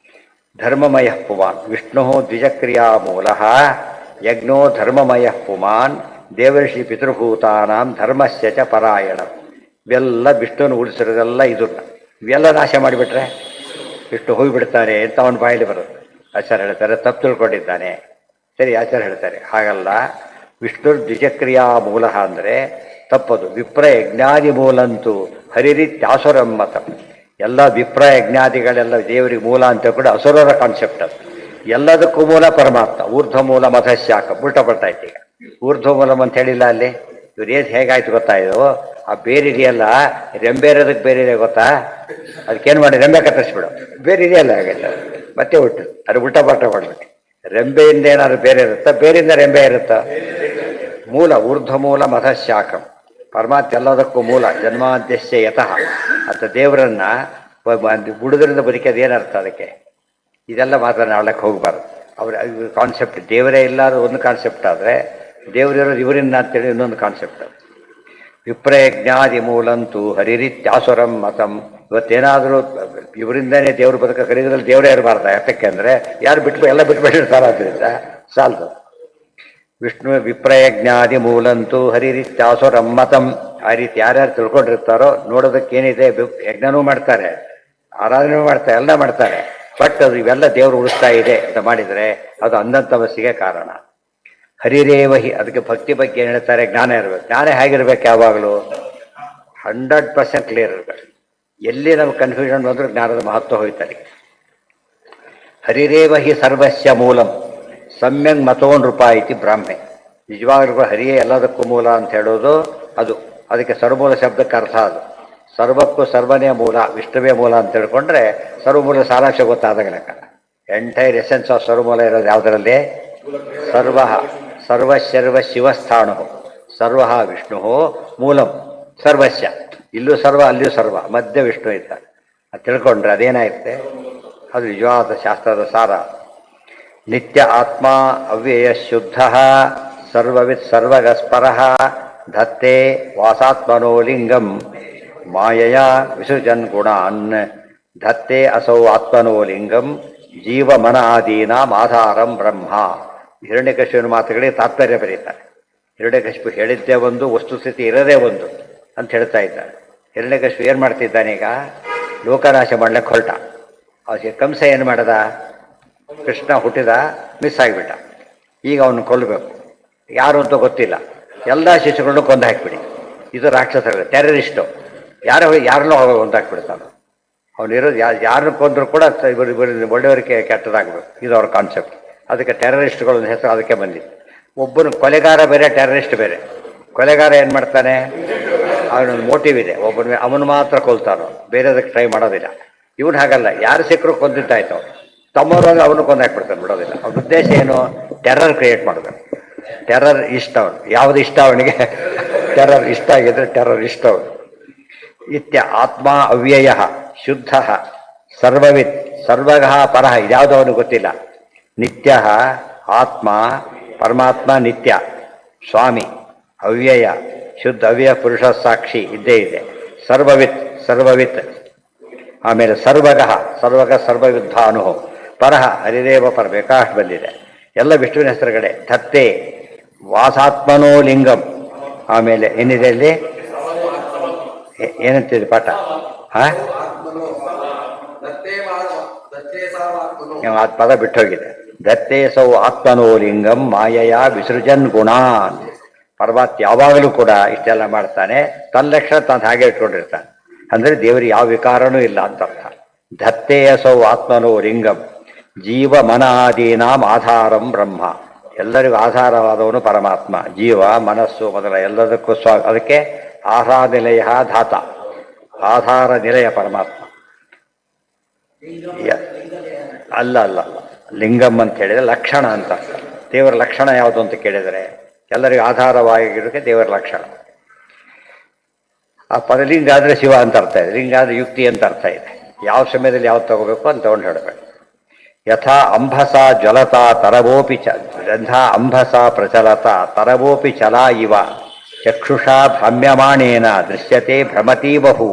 ಧರ್ಮಮಯ ಪುಮಾನ್ ವಿಷ್ಣು ದ್ವಿಜಕ್ರಿಯಾ ಮೂಲ ಯಜ್ಞೋ ಧರ್ಮಮಯ ಪುಮಾನ್ ದೇವರ್ಷಿ ಪಿತೃಭೂತಾನಾಂ ಧರ್ಮಸ್ಯ ಚ ಪರಾಯಣ. ಇವೆಲ್ಲ ವಿಷ್ಣುವನ್ನು ಉಳಿಸಿರೋದೆಲ್ಲ ಇದನ್ನ. ಇವೆಲ್ಲ ನಾಶ ಮಾಡಿಬಿಟ್ರೆ ವಿಷ್ಣು ಹೋಗಿಬಿಡ್ತಾನೆ ಅಂತ ಅವನ ಬಾಯಲ್ಲಿ ಬರುತ್ತೆ. ಆಚಾರ್ಯ ಹೇಳ್ತಾರೆ ತಪ್ಪು ತಿಳ್ಕೊಂಡಿದ್ದಾನೆ. ಸರಿ, ಆಚಾರ್ಯ ಹೇಳ್ತಾರೆ ಹಾಗಲ್ಲ. ವಿಷ್ಣು ದ್ವಿಜಕ್ರಿಯಾ ಮೂಲ ಅಂದರೆ ತಪ್ಪದು. ವಿಪ್ರ ಯಜ್ಞಾದಿ ಮೂಲಂತೂ ಹರಿರಿತ್ಯಾಸುರಂ ಮತ. ಎಲ್ಲ ವಿಪ್ರ ಯಜ್ಞಾದಿಗಳೆಲ್ಲ ದೇವರಿಗೆ ಮೂಲ ಅಂತ ಕೂಡ ಅಸುರರ ಕಾನ್ಸೆಪ್ಟ್ ಅದು. ಎಲ್ಲದಕ್ಕೂ ಮೂಲ ಪರಮಾತ್ಮ. ಊರ್ಧ್ವ ಮೂಲ ಮಧಶಾಖ ಉಲ್ಟಾ ಬರ್ತಾಯ್ತು. ಈಗ ಊರ್ಧ್ವ ಮೂಲಂ ಅಂತ ಹೇಳಿಲ್ಲ ಅಲ್ಲಿ. ಇವ್ರು ಏನು ಹೇಗಾಯ್ತು ಗೊತ್ತಾ? ಇದು ಆ ಬೇರೆ ಇದೆಯಲ್ಲ, ರೆಂಬೆ ಇರೋದಕ್ಕೆ ಬೇರೆ ಇದೆ ಗೊತ್ತಾ? ಅದಕ್ಕೇನು ಮಾಡಿ ರೆಂಬೆ ಕತ್ತರಿಸ್ಬಿಡು, ಬೇರೆ ಇದೆಯಲ್ಲ ಹಾಗೆಲ್ಲ ಮತ್ತೆ ಹುಟ್ಟು. ಅದು ಉಲ್ಟಾ ಪಲ್ಟ ಮಾಡ್ಬೇಕು. ರೆಂಬೆಯಿಂದ ಏನಾದ್ರು ಬೇರೆ ಇರುತ್ತಾ? ಬೇರೆಯಿಂದ ರೆಂಬೆ ಇರುತ್ತಾ? ಮೂಲ ಊರ್ಧ್ವ ಮೂಲ ಮಧಶಾಖಂ. ಪರಮಾತ್ಮ ಎಲ್ಲದಕ್ಕೂ ಮೂಲ. ಜನ್ಮಾದ್ಯಸ್ಯ ಯತಃ ಅಂತ ದೇವರನ್ನ ಬುಡದ್ರಿಂದ ಬದುಕೋದು ಏನರ್ಥ ಅದಕ್ಕೆ? ಇದೆಲ್ಲ ಮಾತನಾಡಕ್ಕೆ ಹೋಗಬಾರ್ದು. ಅವ್ರ ಕಾನ್ಸೆಪ್ಟ್ ದೇವರೇ ಇಲ್ಲ ಅದು ಒಂದು ಕಾನ್ಸೆಪ್ಟ್ ಆದರೆ, ದೇವರಿರೋದು ಇವರಿಂದ ಅಂತೇಳಿ ಇನ್ನೊಂದು ಕಾನ್ಸೆಪ್ಟ್. ಅದು ವಿಪ್ರಯಜ್ಞಾದಿ ಮೂಲಂತೂ ಹರಿರಿತ್ಯಾಸುರಂ ಮತಂ. ಇವತ್ತೇನಾದರೂ ಇವರಿಂದನೇ ದೇವರು ಬದುಕ ಕರೀದ್ರಲ್ಲಿ ದೇವರೇ ಇರಬಾರ್ದ? ಯಾತಕ್ಕೆ ಅಂದರೆ ಯಾರು ಎಲ್ಲ ಬಿಟ್ಬಿಟ್ಟಿರ್ತಾರೆ, ಆದ್ದರಿಂದ ಸಾಲದು. ವಿಷ್ಣು ವಿಪ್ರಯಜ್ಞಾದಿ ಮೂಲಂತೂ ಹರಿರಿತ್ಯಾಸುರಂ ಮತಂ. ಆ ರೀತಿ ಯಾರ್ಯಾರು ತಿಳ್ಕೊಂಡಿರ್ತಾರೋ ನೋಡೋದಕ್ಕೇನಿದೆ, ಯಜ್ಞನೂ ಮಾಡ್ತಾರೆ, ಆರಾಧನೆ ಮಾಡ್ತಾರೆ, ಎಲ್ಲ ಮಾಡ್ತಾರೆ. ಬಟ್ ಅದು ಇವೆಲ್ಲ ದೇವರು ಉಳಿಸ್ತಾ ಇದೆ ಅಂತ ಮಾಡಿದರೆ ಅದು ಅಂಧಂತಮಸ್ಸಿಗೆ ಕಾರಣ. ಹರಿರೇವಹಿ. ಅದಕ್ಕೆ ಭಕ್ತಿ ಬಗ್ಗೆ ಏನು ಹೇಳ್ತಾರೆ? ಜ್ಞಾನ ಇರಬೇಕು. ಜ್ಞಾನ ಹೇಗಿರ್ಬೇಕು? ಯಾವಾಗಲೂ 100% ಕ್ಲಿಯರ್ ಇರಬೇಕು. ಎಲ್ಲಿ ನಮ್ಗೆ ಕನ್ಫ್ಯೂಷನ್ ಬಂದರೂ ಜ್ಞಾನದ ಮಹತ್ವ ಹೋಯ್ತಾರೆ. ಹರಿರೇವಹಿ ಸರ್ವಸ್ಯ ಮೂಲಂ ಸಮ್ಯಂಗ್ ಮತೋನ್ ರೂಪಾಯಿ ಇತಿ ಬ್ರಾಹ್ಮೆ. ನಿಜವಾಗ್ಲೂ ಹರಿಯೇ ಎಲ್ಲದಕ್ಕೂ ಮೂಲ ಅಂತ ಹೇಳೋದು ಅದು. ಅದಕ್ಕೆ ಸರ್ವಮೂಲ ಶಬ್ದಕ್ಕೆ ಅರ್ಥ ಅದು. ಸರ್ವಕ್ಕೂ ಸರ್ವನೇ ಮೂಲ, ವಿಷ್ಣುವೇ ಮೂಲ ಅಂತ ಹೇಳ್ಕೊಂಡ್ರೆ ಸರ್ವಮೂಲ ಸಾರಾಂಶ ಗೊತ್ತಾದಾಗ ಲೆಕ್ಕ. ಎಂಟೈರ್ ಎಸೆನ್ಸ್ ಆಫ್ ಸರ್ವಮೂಲ ಇರೋದು ಯಾವುದರಲ್ಲಿ? ಸರ್ವ ಸರ್ವಶರ್ವ ಶಿವಸ್ಥಾಣು ಸರ್ವ ವಿಷ್ಣು ಮೂಲಂ ಸರ್ವಸ್ಯ. ಇಲ್ಲೂ ಸರ್ವ ಅಲ್ಲಿಯೂ ಸರ್ವ, ಮಧ್ಯ ವಿಷ್ಣು ಇದ್ದಾರೆ. ಅದು ತಿಳ್ಕೊಂಡ್ರೆ ಅದೇನಾಗುತ್ತೆ? ಅದು ನಿಜವಾದ ಶಾಸ್ತ್ರದ ಸಾರ. ನಿತ್ಯ ಆತ್ಮ ಅವ್ಯಯ ಶುದ್ಧ ಸರ್ವವಿತ್ ಸರ್ವಗಸ್ಪರ ಧತ್ತೆ ವಾಸಾತ್ಮನೋ ಲಿಂಗಂ ಮಾಯಯ ವಿಸೃಜನ್ ಗುಣಾನ್ ಧತ್ತೆ ಅಸೌ ಆತ್ಮನೋ ಲಿಂಗಂ ಜೀವ ಮನ ಆದೀನಾಂ ಆಧಾರಂ ಬ್ರಹ್ಮ. ಹಿರಣ್ಯಕಶಿಪುವಿನ ಮಾತುಗಳಿಗೆ ತಾತ್ಪರ್ಯ ಬರೀತಾರೆ. ಹಿರಣ್ಯಕಶಿಪು ಹೇಳಿದ್ದೇ ಒಂದು, ವಸ್ತುಸ್ಥಿತಿ ಇರೋದೇ ಒಂದು ಅಂತ ಹೇಳ್ತಾ ಇದ್ದಾರೆ. ಹಿರಣ್ಯಕಶಿಪು ಏನು ಮಾಡ್ತಿದ್ದಾನೀಗ? ಲೋಕನಾಶ ಮಾಡ್ಲಿಕ್ಕೆ ಹೊರಟ. ಅವನಿಗೆ ಕಂಸ ಏನು ಮಾಡ್ದ? ಕೃಷ್ಣ ಹುಟ್ಟಿದ, ಮಿಸ್ ಆಗಿಬಿಟ್ಟ. ಈಗ ಅವನು ಕೊಲ್ಲಬೇಕು. ಯಾರು ಅಂತ ಗೊತ್ತಿಲ್ಲ. ಎಲ್ಲ ಶಿಶುಗಳನ್ನು ಕೊಂದು ಹಾಕಿಬಿಡಿ. ಇದು ರಾಕ್ಷಸರು, ಟೆರರಿಸ್ಟು. ಯಾರನ್ನೋ ಕೊಂದು ಹಾಕಿಬಿಡ್ತಾನೆ. ಅವನಿರೋದು ಯಾರನ್ನು ಕೊಂದರೂ ಕೂಡ ಇವರು ಒಳ್ಳೆಯವರಿಗೆ ಕೆಟ್ಟದಾಗಬೇಕು. ಇದು ಅವ್ರ ಕಾನ್ಸೆಪ್ಟ್. ಅದಕ್ಕೆ ಟೆರರಿಸ್ಟ್ಗಳ ಹೆಸರು ಅದಕ್ಕೆ ಬಂದಿತ್ತು. ಒಬ್ಬನು ಕೊಲೆಗಾರ ಬೇರೆ, ಟೆರರಿಸ್ಟ್ ಬೇರೆ. ಕೊಲೆಗಾರ ಏನು ಮಾಡ್ತಾನೆ? ಅವನೊಂದು ಮೋಟಿವ್ ಇದೆ. ಅವನು ಮಾತ್ರ ಕೊಲ್ತಾನೋ, ಬೇರೆದಕ್ಕೆ ಟ್ರೈ ಮಾಡೋದಿಲ್ಲ. ಇವನು ಹಾಗಲ್ಲ, ಯಾರು ಸಿಕ್ಕರು ಕೊಂದಿದ್ದಾಯ್ತು. ತಮ್ಮವ್ರಾಗ ಅವನು ಕೊಂದು ಹಾಕ್ಬಿಡ್ತಾನೆ, ಬಿಡೋದಿಲ್ಲ. ಅವನ ಉದ್ದೇಶ ಏನು? ಟೆರರ್ ಕ್ರಿಯೇಟ್ ಮಾಡಬೇಕು. ಟೆರರ್ ಇಷ್ಟ ಅವನು. ಯಾವುದು ಇಷ್ಟ ಅವನಿಗೆ? ಟೆರರ್ ಇಷ್ಟ ಆಗಿದ್ರೆ ಟೆರರ್ ಇಷ್ಟ ಅವನು. ಇತ್ಯ ಆತ್ಮ ಅವ್ಯಯ ಶುದ್ಧ ಸರ್ವವಿತ್ ಸರ್ವಗಃ ಪರಃ ಇದ್ಯಾವುದೋ ಅವನಿಗೆ ಗೊತ್ತಿಲ್ಲ. ನಿತ್ಯ ಆತ್ಮ ಪರಮಾತ್ಮ ನಿತ್ಯ ಸ್ವಾಮಿ ಅವ್ಯಯ ಶುದ್ಧ ಅವ್ಯಯ ಪುರುಷ ಸಾಕ್ಷಿ ಇದ್ದೇ ಇದೆ. ಸರ್ವವಿತ್ ಸರ್ವವಿತ್. ಆಮೇಲೆ ಸರ್ವಗಃ ಸರ್ವಗ ಸರ್ವಯುದ್ಧಾನು ಪರಃ ಹರಿದೇವ ಪರ ಬೇಕಾಷ್ಟು ಬಂದಿದೆ. ಎಲ್ಲ ವಿಷ್ಣುವಿನ ಹೆಸರುಗಳೇ. ಧತ್ತೆ ವಾಸಾತ್ಮನೋ ಲಿಂಗಂ. ಆಮೇಲೆ ಏನಿದೆ ಅಲ್ಲಿ ಏನಂತಿದೆ ಪಾಠ? ಆ ಪದ ಬಿಟ್ಟೋಗಿದೆ. ದತ್ತೇ ಸೌ ಆತ್ಮನೋ ಲಿಂಗಂ ಮಾಯೆಯ ವಿಸೃಜನ್ ಗುಣಾನ್. ಪರಮಾತ್ಮ ಯಾವಾಗಲೂ ಕೂಡ ಇಷ್ಟೆಲ್ಲ ಮಾಡ್ತಾನೆ, ತನ್ನ ಲಕ್ಷಣ ತಾನು ಹಾಗೆ ಇಟ್ಕೊಂಡಿರ್ತಾನೆ. ಅಂದರೆ ದೇವರಿಗೆ ಯಾವ ವಿಕಾರನೂ ಇಲ್ಲ ಅಂತ ಅರ್ಥ. ಧತ್ತೇಯ ಸೌ ಆತ್ಮನೋ ಲಿಂಗಂ ಜೀವ ಮನಾದೀನಾಂ ಆಧಾರಂ ಬ್ರಹ್ಮ. ಎಲ್ಲರಿಗೂ ಆಧಾರವಾದವನು ಪರಮಾತ್ಮ. ಜೀವ ಮನಸ್ಸು ಮೊದಲ ಎಲ್ಲದಕ್ಕೂ ಅದಕ್ಕೆ ಆಧಾರ ನಿಲಯ ಧಾತ, ಆಧಾರ ನಿಲಯ ಪರಮಾತ್ಮ. ಅಲ್ಲ ಅಲ್ಲ ಅಲ್ಲ, ಲಿಂಗಂ ಅಂತ ಹೇಳಿದರೆ ಲಕ್ಷಣ ಅಂತ ಅರ್ಥ. ದೇವರ ಲಕ್ಷಣ ಯಾವುದು ಅಂತ ಕೇಳಿದರೆ ಎಲ್ಲರಿಗೂ ಆಧಾರವಾಗಿರೋಕ್ಕೆ ದೇವರ ಲಕ್ಷಣ. ಆ ಪದ ಲಿಂಗ ಆದರೆ ಶಿವ ಅಂತ ಅರ್ಥ ಇದೆ, ಲಿಂಗ ಆದರೆ ಯುಕ್ತಿ ಅಂತ ಅರ್ಥ ಇದೆ. ಯಾವ ಸಮಯದಲ್ಲಿ ಯಾವ್ದು ತಗೋಬೇಕು ಅಂತ ತಗೊಂಡು ಹೇಳಬೇಕು. ಯಥಾ ಅಂಬಸ ಜ್ವಲತ ತರವೋಪಿ ಯಥಾ ಅಂಬಸ ಪ್ರಚಲತ ತರವೋಪಿ ಚಲ ಇವ ಚಕ್ಷುಷಾ ಭ್ರಾಮ್ಯಮಾಣೇನ ದೃಶ್ಯತೆ ಭ್ರಮತಿ ಬಹು.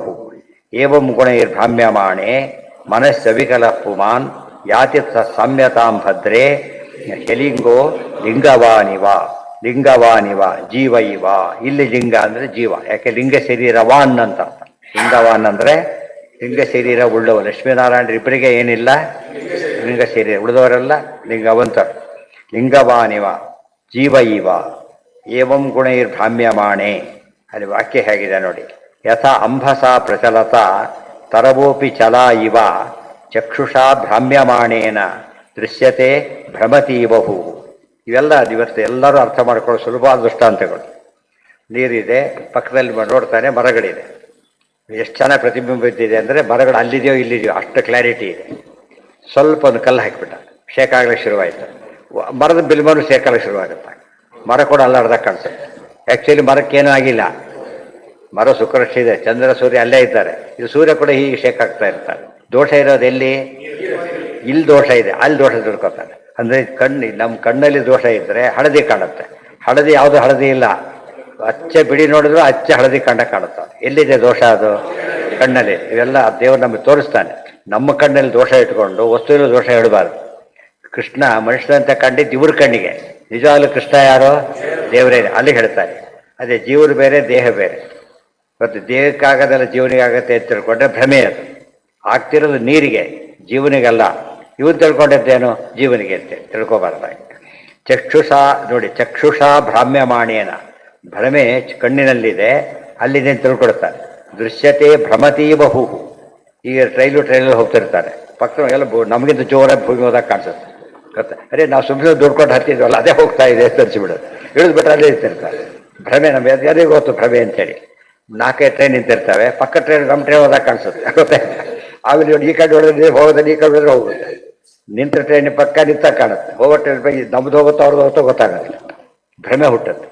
ಏವಂ ಗುಣೈರ್ಭ್ರಾಮ್ಯಮಾಣೆ ಮನಸ್ಸವಿಕಲ ಪುಮಾನ್ ಯಾತಿ ಸಾಮ್ಯತಾಂ ಭದ್ರೇ ಹೆಲಿಂಗೋ ಲಿಂಗವಾನಿವ ಲಿಂಗವಾನಿವ ಜೀವ ಇವ. ಇಲ್ಲಿ ಲಿಂಗ ಅಂದರೆ ಜೀವ, ಯಾಕೆ ಲಿಂಗ ಶರೀರವಾನ್ ಅಂತ ಅರ್ಥ. ಲಿಂಗವಾನ್ ಅಂದರೆ ಲಿಂಗ ಶರೀರ ಉಳ್ಳವ. ಲಕ್ಷ್ಮೀನಾರಾಯಣ ಇಬ್ಬರಿಗೆ ಏನಿಲ್ಲ ಲಿಂಗ ಶರೀರ, ಉಳಿದವರೆಲ್ಲ ಲಿಂಗವಂತರು. ಲಿಂಗವಾನಿವ ಜೀವ ಇವ ಏವಂ ಗುಣೈರ್ಭ್ರಾಮ್ಯಮಾಣೆ. ಅಲ್ಲಿ ವಾಕ್ಯ ಹೇಗಿದೆ ನೋಡಿ. ಯಥಾ ಅಂಬಸ ಪ್ರಚಲತ ತರವೋಪಿ ಚಲ ಇವ ಚಕ್ಷುಷಾ ಭ್ರಾಮ್ಯಮಾಣೇನ ದೃಶ್ಯತೆ ಭ್ರಮತಿ ಬಹು. ಇವೆಲ್ಲ ಇವತ್ತು ಎಲ್ಲರೂ ಅರ್ಥ ಮಾಡ್ಕೊಳ್ಳೋ ಸುಲಭವಾದ ದೃಷ್ಟಾಂತಗಳು. ನೀರಿದೆ, ಪಕ್ಕದಲ್ಲಿ ನೋಡ್ತಾನೆ ಮರಗಳಿದೆ. ಎಷ್ಟು ಚೆನ್ನಾಗಿ ಪ್ರತಿಬಿಂಬ ಇದ್ದಿದೆ ಅಂದರೆ ಮರಗಳು ಅಲ್ಲಿದೆಯೋ ಇಲ್ಲಿದೆಯೋ ಅಷ್ಟು ಕ್ಲಾರಿಟಿ ಇದೆ. ಸ್ವಲ್ಪ ಒಂದು ಕಲ್ಲು ಹಾಕಿಬಿಟ್ಟ, ಶೇಕಾಗ್ಲಿಕ್ಕೆ ಶುರುವಾಯಿತು. ಮರದ ಬಿಲ್ಮನು ಶೇಕಾಗಲಿಕ್ಕೆ ಶುರುವಾಗುತ್ತೆ. ಮರ ಕೂಡ ಅಲ್ಲಾಡ್ದಾಗ ಕಾಣಿಸುತ್ತೆ. ಆ್ಯಕ್ಚುಲಿ ಮರಕ್ಕೇನೂ ಆಗಿಲ್ಲ, ಮರ ಸುಖರಕ್ಷಿದೆ, ಚಂದ್ರ ಸೂರ್ಯ ಅಲ್ಲೇ ಇದ್ದಾರೆ. ಇದು ಸೂರ್ಯ ಕೂಡ ಹೀಗೆ ಶೇಕಾಗ್ತಾ ಇರ್ತಾರೆ. ದೋಷ ಇರೋದು ಎಲ್ಲಿ? ಇಲ್ಲಿ ದೋಷ ಇದೆ, ಅಲ್ಲಿ ದೋಷ ತಿಳ್ಕೊತಾನೆ. ಅಂದರೆ ನಮ್ಮ ಕಣ್ಣಲ್ಲಿ ದೋಷ ಇದ್ದರೆ ಹಳದಿ ಕಾಣುತ್ತೆ. ಹಳದಿ ಯಾವುದು ಹಳದಿ ಇಲ್ಲ, ಅಚ್ಚೆ ಬಿಡಿ ನೋಡಿದ್ರು ಅಚ್ಚೆ ಹಳದಿ ಕಾಣುತ್ತೆ. ಎಲ್ಲಿದೆ ದೋಷ? ಅದು ಕಣ್ಣಲ್ಲಿ. ಇವೆಲ್ಲ ದೇವರು ನಮಗೆ ತೋರಿಸ್ತಾನೆ. ನಮ್ಮ ಕಣ್ಣಲ್ಲಿ ದೋಷ ಇಟ್ಕೊಂಡು ವಸ್ತುವಿನ ದೋಷ ಹೇಳಬಾರ್ದು. ಕೃಷ್ಣ ಮನುಷ್ಯನಂತ ಕಂಡಿದ್ದು ಇವ್ರ ಕಣ್ಣಿಗೆ, ನಿಜವಾಗ್ಲೂ ಕೃಷ್ಣ ಯಾರೋ ದೇವರೇ, ಅಲ್ಲಿಗೆ ಹೇಳ್ತಾರೆ. ಅದೇ ಜೀವರು ಬೇರೆ ದೇಹ ಬೇರೆ. ಮತ್ತು ದೇಹಕ್ಕಾಗದೆಲ್ಲ ಜೀವನಿಗೆ ಆಗತ್ತೆ ಅಂತ ತಿಳ್ಕೊಂಡ್ರೆ ಭ್ರಮೆ. ಅದು ಆಗ್ತಿರೋದು ನೀರಿಗೆ, ಜೀವನಿಗಲ್ಲ. ಇವನು ತಿಳ್ಕೊಂಡಿದ್ದೇನೋ ಜೀವನಿಗೆ ಅಂತ ತಿಳ್ಕೊಬಾರ್ದಾಗಿ. ಚಕ್ಷುಷಾ ನೋಡಿ, ಚಕ್ಷುಷಾ ಭ್ರಾಮ್ಯಮಾಣೇನ, ಭ್ರಮೆ ಕಣ್ಣಿನಲ್ಲಿದೆ, ಅಲ್ಲಿದೆ ಅಂತ ತಿಳ್ಕೊಡ್ತಾರೆ. ದೃಶ್ಯತೆ ಭ್ರಮತಿ ಬಹು. ಈಗ ಟ್ರೈಲು ಹೋಗ್ತಿರ್ತಾರೆ, ಪಕ್ಕ ಎಲ್ಲ ನಮಗಿಂತ ಜೋರಾಗಿ ಭೂಮಿ ಹೋದಾಗ ಕಾಣಿಸುತ್ತೆ. ಗೊತ್ತಾ? ಅರೆ ನಾವು ಸುಮ್ಮನೆ ದುಡ್ಕೊಂಡು ಹತ್ತಿದ್ವಲ್ಲ, ಅದೇ ಹೋಗ್ತಾ ಇದೆ ತರಿಸಿಬಿಡೋದು. ಇಳಿದ್ಬಿಟ್ರೆ ಅಲ್ಲೇ ಇರ್ತಿರ್ತಾರೆ. ಭ್ರಮೆ ನಮಗೆ ಅದೇ ಗೊತ್ತು ಭ್ರಮೆ ಅಂತೇಳಿ. 4 ಟ್ರೈನ್ ನಿಂತಿರ್ತವೆ, ಪಕ್ಕ ಟ್ರೈನ್ ನಮ್ಮ ಟ್ರೈನ್ ಹೋದಾಗ ಕಾಣಿಸುತ್ತೆ. ಗೊತ್ತಾಯ್ತಾ? ಆಮೇಲೆ ಈ ಕಡೆ ಹೊಡೆದ್ರೆ ಹೋಗೋದ್ರೆ, ಈ ಕಡೆ ಹೊಡೆದ್ರೆ ಹೋಗುತ್ತೆ. ನಿಂತ ಟ್ರೈನ್ ಪಕ್ಕ ನಿಂತಾಗ ಕಾಣುತ್ತೆ. ಹೋಗೋ ಟ್ರೈನ್ ಬಗ್ಗೆ ನಮ್ದು ಹೋಗುತ್ತೋ ಅವ್ರದ್ದು ಹೋಗುತ್ತೋ ಗೊತ್ತಾಗೋದಿಲ್ಲ. ಭ್ರಮೆ ಹುಟ್ಟುತ್ತೆ.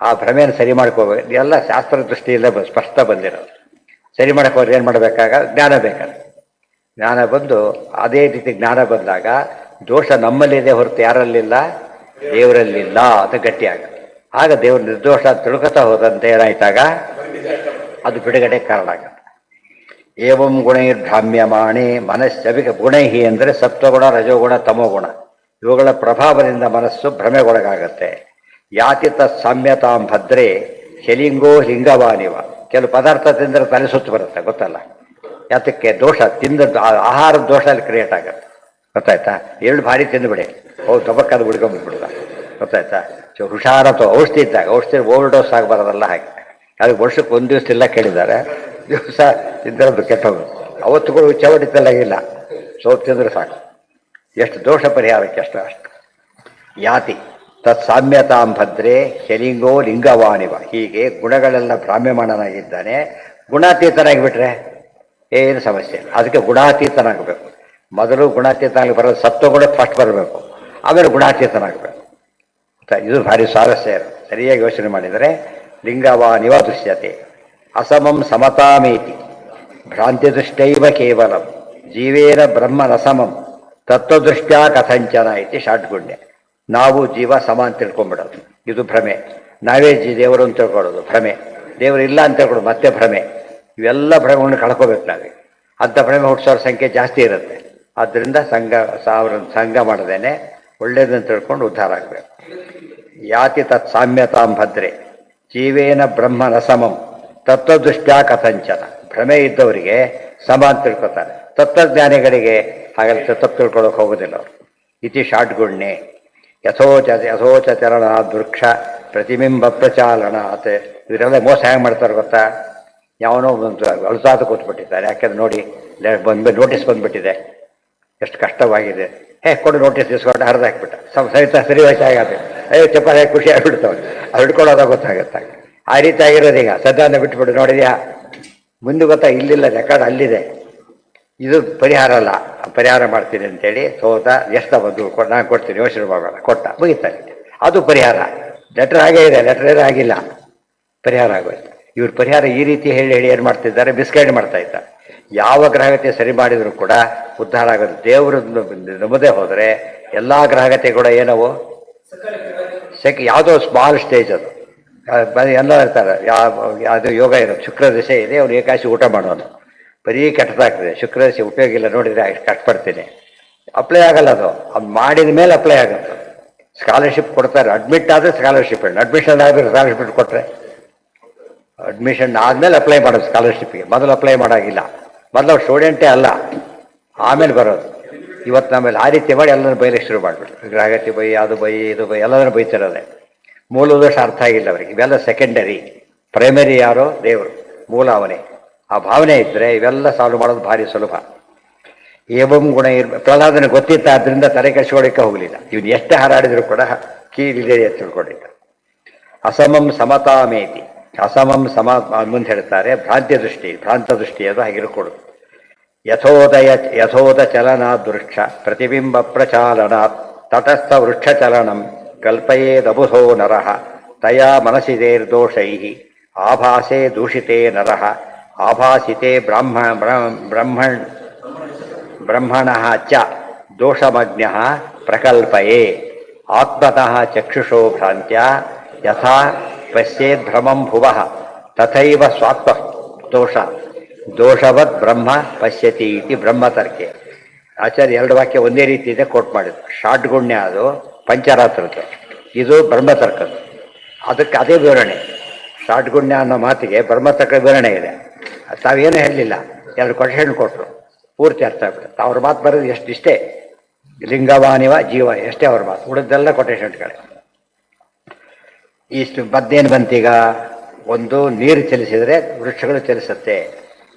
ಆ ಭ್ರಮೆಯನ್ನು ಸರಿ ಮಾಡ್ಕೋಬೇಕು. ಎಲ್ಲ ಶಾಸ್ತ್ರ ದೃಷ್ಟಿಯಲ್ಲೇ ಸ್ಪಷ್ಟ ಬಂದಿರೋದು. ಸರಿ ಮಾಡೋಕ್ಕೋದ್ರೆ ಏನು ಮಾಡಬೇಕಾಗ? ಜ್ಞಾನ ಬೇಕಾದ್ರೆ. ಜ್ಞಾನ ಬಂದು ಅದೇ ರೀತಿ ಜ್ಞಾನ ಬಂದಾಗ ದೋಷ ನಮ್ಮಲ್ಲಿದೆ ಹೊರತು ಯಾರಲ್ಲಿಲ್ಲ, ದೇವರಲ್ಲಿಲ್ಲ ಅಂತ ಗಟ್ಟಿಯಾಗುತ್ತೆ. ಆಗ ದೇವ್ರ ನಿರ್ದೋಷ ತಿಳ್ಕೊತಾ ಹೋದಂತೆ ಏನಾಯ್ತಾಗ ಅದು ಬಿಡುಗಡೆ ಕಾರಣ ಆಗುತ್ತೆ. ಏವಂ ಗುಣೈರ್ಭ್ರಾಮ್ಯಮಾಣೆ ಮನಸ್ಸವಿಕ. ಗುಣೈಹಿ ಅಂದರೆ ಸತ್ವಗುಣ, ರಜೋಗುಣ, ತಮೋಗುಣ. ಇವುಗಳ ಪ್ರಭಾವದಿಂದ ಮನಸ್ಸು ಭ್ರಮೆಗೊಳಗಾಗತ್ತೆ. ಯಾತಿತ ಸಾಮ್ಯತಾಂ ಭದ್ರೇ ಶಲಿಂಗೋ ಲಿಂಗವಾನಿವ. ಕೆಲವು ಪದಾರ್ಥ ತಿಂದರೆ ತಲೆ ಸುತ್ತು ಬರುತ್ತೆ, ಗೊತ್ತಲ್ಲ ಯಾತಕ್ಕೆ? ದೋಷ ತಿಂದದ್ದು, ಆಹಾರದ ದೋಷ ಅಲ್ಲಿ ಕ್ರಿಯೇಟ್ ಆಗುತ್ತೆ. ಗೊತ್ತಾಯ್ತಾ? 2 ಬಾರಿ ತಿಂದುಬಿಡಿ, ತಬಕ್ಕದ ಬಿಡ್ಕೊಂಡ್ಬಿಡ್ಬಿಡ್ತ. ಗೊತ್ತಾಯ್ತಾ? ಹುಷಾರತ್ತು ಔಷಧಿ ಇದ್ದಾಗ, ಔಷಧಿ ಓವರ್ ಡೋಸ್ ಆಗಬಾರದಲ್ಲ. ಹಾಗೆ ಅದಕ್ಕೆ ವರ್ಷಕ್ಕೆ 1 ದಿವಸ ಇಲ್ಲ ಕೇಳಿದ್ದಾರೆ, ದಿವಸ ತಿಂದರದ್ದು ಕೆಟ್ಟೋಗುತ್ತೆ. ಅವತ್ತುಗಳು ಚವಟಿದ್ದಲ್ಲಾಗಿಲ್ಲ, ಸೋಪ್ ತಿಂದ್ರೆ ಸಾಕು. ಎಷ್ಟು ದೋಷ ಪರಿಹಾರಕ್ಕೆ ಅಷ್ಟು. ಯಾತಿ ತತ್ ಸಾಮ್ಯತಾಂ ಭದ್ರೇ ಶಲಿಂಗೋ ಲಿಂಗವಾನಿವ. ಹೀಗೆ ಗುಣಗಳೆಲ್ಲ ಭ್ರಾಮ್ಯಮಾಣನಾಗಿದ್ದಾನೆ. ಗುಣಾತೀತನಾಗಿಬಿಟ್ರೆ ಏನು ಸಮಸ್ಯೆ ಇಲ್ಲ. ಅದಕ್ಕೆ ಗುಣಾತೀತನಾಗಬೇಕು. ಮೊದಲು ಗುಣಾತೀತನಾಗಿ ಬರೋದು, ಸತ್ವಗುಣ ಫಸ್ಟ್ ಬರಬೇಕು, ಆಮೇಲೆ ಗುಣಾತೀತನಾಗಬೇಕು. ಇದು ಭಾರಿ ಸ್ವಾರಸ್ಯ. ಸರಿಯಾಗಿ ಯೋಚನೆ ಮಾಡಿದರೆ ಲಿಂಗವಾನಿವ ದೃಶ್ಯತೆ. ಅಸಮಂ ಸಮತಾಮೇತಿ ಭ್ರಾಂತಿ ದೃಷ್ಟೈವ ಕೇವಲಂ ಜೀವೇನ ಬ್ರಹ್ಮ ರಸಮಂ ತತ್ವದೃಷ್ಟ್ಯಾ ಕಥಂಚನ ಐತಿ ಷಾಡ್ಗುಣ್ಯ. ನಾವು ಜೀವ ಸಮ ಅಂತ ತಿಳ್ಕೊಂಡ್ಬಿಡೋದು, ಇದು ಭ್ರಮೆ. ನಾವೇ ದೇವರು ಅಂತ ತಿಳ್ಕೊಳ್ಳೋದು ಭ್ರಮೆ. ದೇವರು ಇಲ್ಲ ಅಂತ ತಿಳ್ಕೊಳ್ಳೋದು ಮತ್ತೆ ಭ್ರಮೆ. ಇವೆಲ್ಲ ಭ್ರಮೆಗಳನ್ನು ಕಳ್ಕೋಬೇಕು ನಾವೇ. ಅಂಥ ಭ್ರಮೆ ಹುಟ್ಟಿಸೋರ ಸಂಖ್ಯೆ ಜಾಸ್ತಿ ಇರುತ್ತೆ. ಆದ್ದರಿಂದ ಸಂಘ ಮಾಡದೇನೆ ಒಳ್ಳೇದನ್ನು ತಿಳ್ಕೊಂಡು ಉದ್ಧಾರ ಆಗಬೇಕು. ಯಾತಿ ತತ್ ಸಾಮ್ಯತಾಂ ಭದ್ರೆ ಜೀವೇನ ಬ್ರಹ್ಮ ರಸಮಂ ತತ್ವದೃಷ್ಟ್ಯಾ ಕಥಂಚನ. ಭ್ರಮೆ ಇದ್ದವರಿಗೆ ಸಮ ಅಂತ ತಿಳ್ಕೊತಾರೆ, ತತ್ವಜ್ಞಾನಿಗಳಿಗೆ ಹಾಗೆಲ್ಲ ತಪ್ಪು ತಿಳ್ಕೊಳ್ಳೋಕೆ ಹೋಗೋದಿಲ್ಲ ಅವರು. ಇತಿ ಷಾಡ್ಗುಣ್ಯೆ ಯಥೋಚ ಚರಣ ವೃಕ್ಷ ಪ್ರತಿಬಿಂಬ ಪ್ರಚಾಲನ ಅಂತ. ಇವರೆಲ್ಲ ಮೋಸ ಹೆಂಗೆ ಮಾಡ್ತಾರೆ ಗೊತ್ತಾ? ಯಾವನೋ ಒಂದು ಅಳುಸಾದ ಕೂತ್ಬಿಟ್ಟಿದ್ದಾರೆ. ಯಾಕೆಂದ್ರೆ ನೋಡಿ ನೋಟಿಸ್ ಬಂದ್ಬಿಟ್ಟಿದೆ, ಎಷ್ಟು ಕಷ್ಟವಾಗಿದೆ. ಕೊಡು ನೋಟಿಸ್ ಇಸ್ಕೊಂಡು ಹರಿದು ಹಾಕ್ಬಿಟ್ಟ. ಸಹಿತ ಸರಿ ವಯಸ್ಸಾಗತ್ತೆ. ಚಪ್ಪಾಳೆ ಖುಷಿ ಆಗಿಬಿಡ್ತಾವೆ. ಅದು ಹಿಡ್ಕೊಳ್ಳೋದಾಗ ಗೊತ್ತಾಗುತ್ತೆ. ಆ ರೀತಿ ಆಗಿರೋದು ಈಗ ಸದ್ಯನ ಬಿಟ್ಬಿಟ್ಟು ನೋಡಿದ್ಯಾ ಮುಂದೆ ಗೊತ್ತಾ, ಇಲ್ಲಿಲ್ಲ ರೆಕಾರ್ಡ್ ಅಲ್ಲಿದೆ. ಇದು ಪರಿಹಾರ ಅಲ್ಲ, ಪರಿಹಾರ ಮಾಡ್ತೀನಿ ಅಂತೇಳಿ ಸೋದ ಎಷ್ಟು ಬಂದು ನಾನು ಕೊಡ್ತೀನಿ ಯೋಚನೆ ಮಾಡೋಣ, ಕೊಟ್ಟ ಮುಗಿತಾರೆ. ಅದು ಪರಿಹಾರ. ಲೆಟರ್ ಆಗೇ ಇದೆ, ಲೆಟರ್ ಆಗಿಲ್ಲ, ಪರಿಹಾರ ಆಗೋಯ್ತು. ಇವ್ರ ಪರಿಹಾರ ಈ ರೀತಿ ಹೇಳಿ ಏನು ಮಾಡ್ತಿದ್ದಾರೆ, ಮಿಸ್ಗೈಡ್ ಮಾಡ್ತಾ ಇದ್ದಾರೆ. ಯಾವ ಗ್ರಹಗತಿ ಸರಿ ಮಾಡಿದ್ರು ಕೂಡ ಉದ್ಧಾರ ಆಗೋದು. ದೇವರು ನಂಬದೇ ಹೋದರೆ ಎಲ್ಲ ಗ್ರಹಗತಿ ಕೂಡ ಏನವು ಯಾವುದೋ ಸ್ಮಾಲ್ ಸ್ಟೇಜ್ ಅದು. ಎಲ್ಲ ಇರ್ತಾರೆ, ಯಾವುದು ಯೋಗ ಇರೋದು ಶುಕ್ರ ದಿಸೆ ಇದೆ, ಅವ್ನು ಏಕಾಶಿ ಊಟ ಮಾಡೋನು. ಬರೀ ಕೆಟ್ಟದಾಗ್ತದೆ, ಶುಕ್ರ ದಿಸೆ ಉಪಯೋಗ ಇಲ್ಲ ನೋಡಿದರೆ ಅಷ್ಟು ಕಷ್ಟಪಡ್ತೀನಿ. ಅಪ್ಲೈ ಆಗಲ್ಲ ಅದು. ಅದು ಮಾಡಿದ ಮೇಲೆ ಅಪ್ಲೈ ಆಗುತ್ತೆ. ಸ್ಕಾಲರ್ಶಿಪ್ ಕೊಡ್ತಾರೆ, ಅಡ್ಮಿಟ್ ಆದರೆ ಸ್ಕಾಲರ್ಶಿಪ್, ಅಡ್ಮಿಷನ್ ಆದರೆ ಸ್ಕಾಲರ್ಶಿಪ್ ಕೊಟ್ಟರೆ ಅಡ್ಮಿಷನ್ ಆದಮೇಲೆ ಅಪ್ಲೈ ಮಾಡೋದು ಸ್ಕಾಲರ್ಶಿಪ್ಗೆ. ಮೊದಲು ಅಪ್ಲೈ ಮಾಡೋಂಗಿಲ್ಲ. ಮೊದಲು ಅವ್ರು ಸ್ಟೂಡೆಂಟೇ ಅಲ್ಲ, ಆಮೇಲೆ ಬರೋದು. ಇವತ್ತು ನಮ್ಮಲ್ಲಿ ಆ ರೀತಿ ಮಾಡಿ ಎಲ್ಲರೂ ಬೈಲಿಕ್ಕೆ ಶುರು ಮಾಡಿಬಿಟ್ರು. ಗ್ರಾಹಕತೆ ಬೈ, ಅದು ಬೈ, ಇದು ಬೈ, ಎಲ್ಲದನ್ನು ಬೈತಿರೋದೆ. ಮೂಲ ಉದ್ದೇಶ ಅರ್ಥ ಆಗಿಲ್ಲ ಅವರಿಗೆ. ಇವೆಲ್ಲ ಸೆಕೆಂಡರಿ. ಪ್ರೈಮರಿ ಯಾರೋ ದೇವರು, ಮೂಲ ಅವನೇ. ಆ ಭಾವನೆ ಇದ್ದರೆ ಇವೆಲ್ಲ ಸಾಲ್ವ್ ಮಾಡೋದು ಭಾರಿ ಸುಲಭ. ಏವಂ ಗುಣ ಪ್ರಹ್ಲಾದನ ಗೊತ್ತಿತ್ತ, ಆದ್ದರಿಂದ ತಲೆ ಕೆಡಿಸ್ಕೊಳ್ಳಿಕ್ಕೆ ಹೋಗಲಿಲ್ಲ. ಇವನು ಎಷ್ಟೇ ಹಾರಾಡಿದ್ರು ಕೂಡ ಕೀಳಿದೆ ಅಂತ ತಿಳ್ಕೊಂಡಿದ್ದ. ಅಸಮಂ ಸಮತಾಮೇತಿ, ಅಸಮಂ ಸಮ ಮುಂದೆ ಹೇಳ್ತಾರೆ. ಭ್ರಾಂತ ದೃಷ್ಟಿ ಅದು ಹಾಗಿರ್ಕೊಡುದು. ಯಥೋದ ಚಲನಾ ವೃಕ್ಷ ಪ್ರತಿಬಿಂಬ ಪ್ರಚಾಲನಾತ್ ತಟಸ್ಥ ವೃಕ್ಷ ಚಲನಂ ಕಲ್ಪಯೇದಬುಧೋ ನರಃ ತಯಾ ಮನಸಿದೇರ್ದೋಷೈ ಆಭಾಸೆ ದೂಷಿತೇ ನರಃ ಆಭಾಸಿತೆ ಬ್ರಹ್ಮಣಃ ಚ ದೋಷಮಜ್ಞಃ ಪ್ರಕಲ್ಪಯೇ ಆತ್ಮತಃ ಚಕ್ಷುಷೋ ಭ್ರಾಂತ್ಯ ಯಥಾ ಪಶ್ಯೇದ್ ಭ್ರಮಂ ಭುವಃ ತಥೈವ ಸ್ವಾತ್ಮ ದೋಷವದ್ ಬ್ರಹ್ಮ ಪಶ್ಯತಿ ಇತಿ ಬ್ರಹ್ಮತರ್ಕೆ. ಆಚಾರ್ಯ ಎರಡು ವಾಕ್ಯ ಒಂದೇ ರೀತಿ ಇದೆ ಕೋಟ್ ಮಾಡಿದ್ರು. ಷಾಡ್ಗುಣ್ಯ ಅದು ಪಂಚರಾತ್ರದ್ದು, ಇದು ಬ್ರಹ್ಮತರ್ಕದ್ದು. ಅದಕ್ಕೆ ಅದೇ ವಿವರಣೆ. ಷಾಡ್ಗುಣ್ಯ ಅನ್ನೋ ಮಾತಿಗೆ ಬ್ರಹ್ಮತರ್ಕ ವಿವರಣೆ ಇದೆ. ತಾವೇನು ಹೇಳಲಿಲ್ಲ, ಎರಡು ಕೊಟೇಶನ್ ಕೊಟ್ಟರು, ಪೂರ್ತಿ ಅರ್ಥ ಆಗ್ಬಿಡುತ್ತೆ. ಅವ್ರ ಮಾತು ಬರೋದು ಇಷ್ಟೇ, ಲಿಂಗವಾನಿವ ಜೀವ ಎಷ್ಟೇ ಅವ್ರ ಮಾತು, ಉಳಿದೆಲ್ಲ ಕೊಟೇಶನ್ಗಳೇ. ಇಷ್ಟು ಮದ್ದೇನು ಬಂತೀಗ, ಒಂದು ನೀರು ಚಲಿಸಿದರೆ ವೃಕ್ಷಗಳು ಚಲಿಸುತ್ತೆ,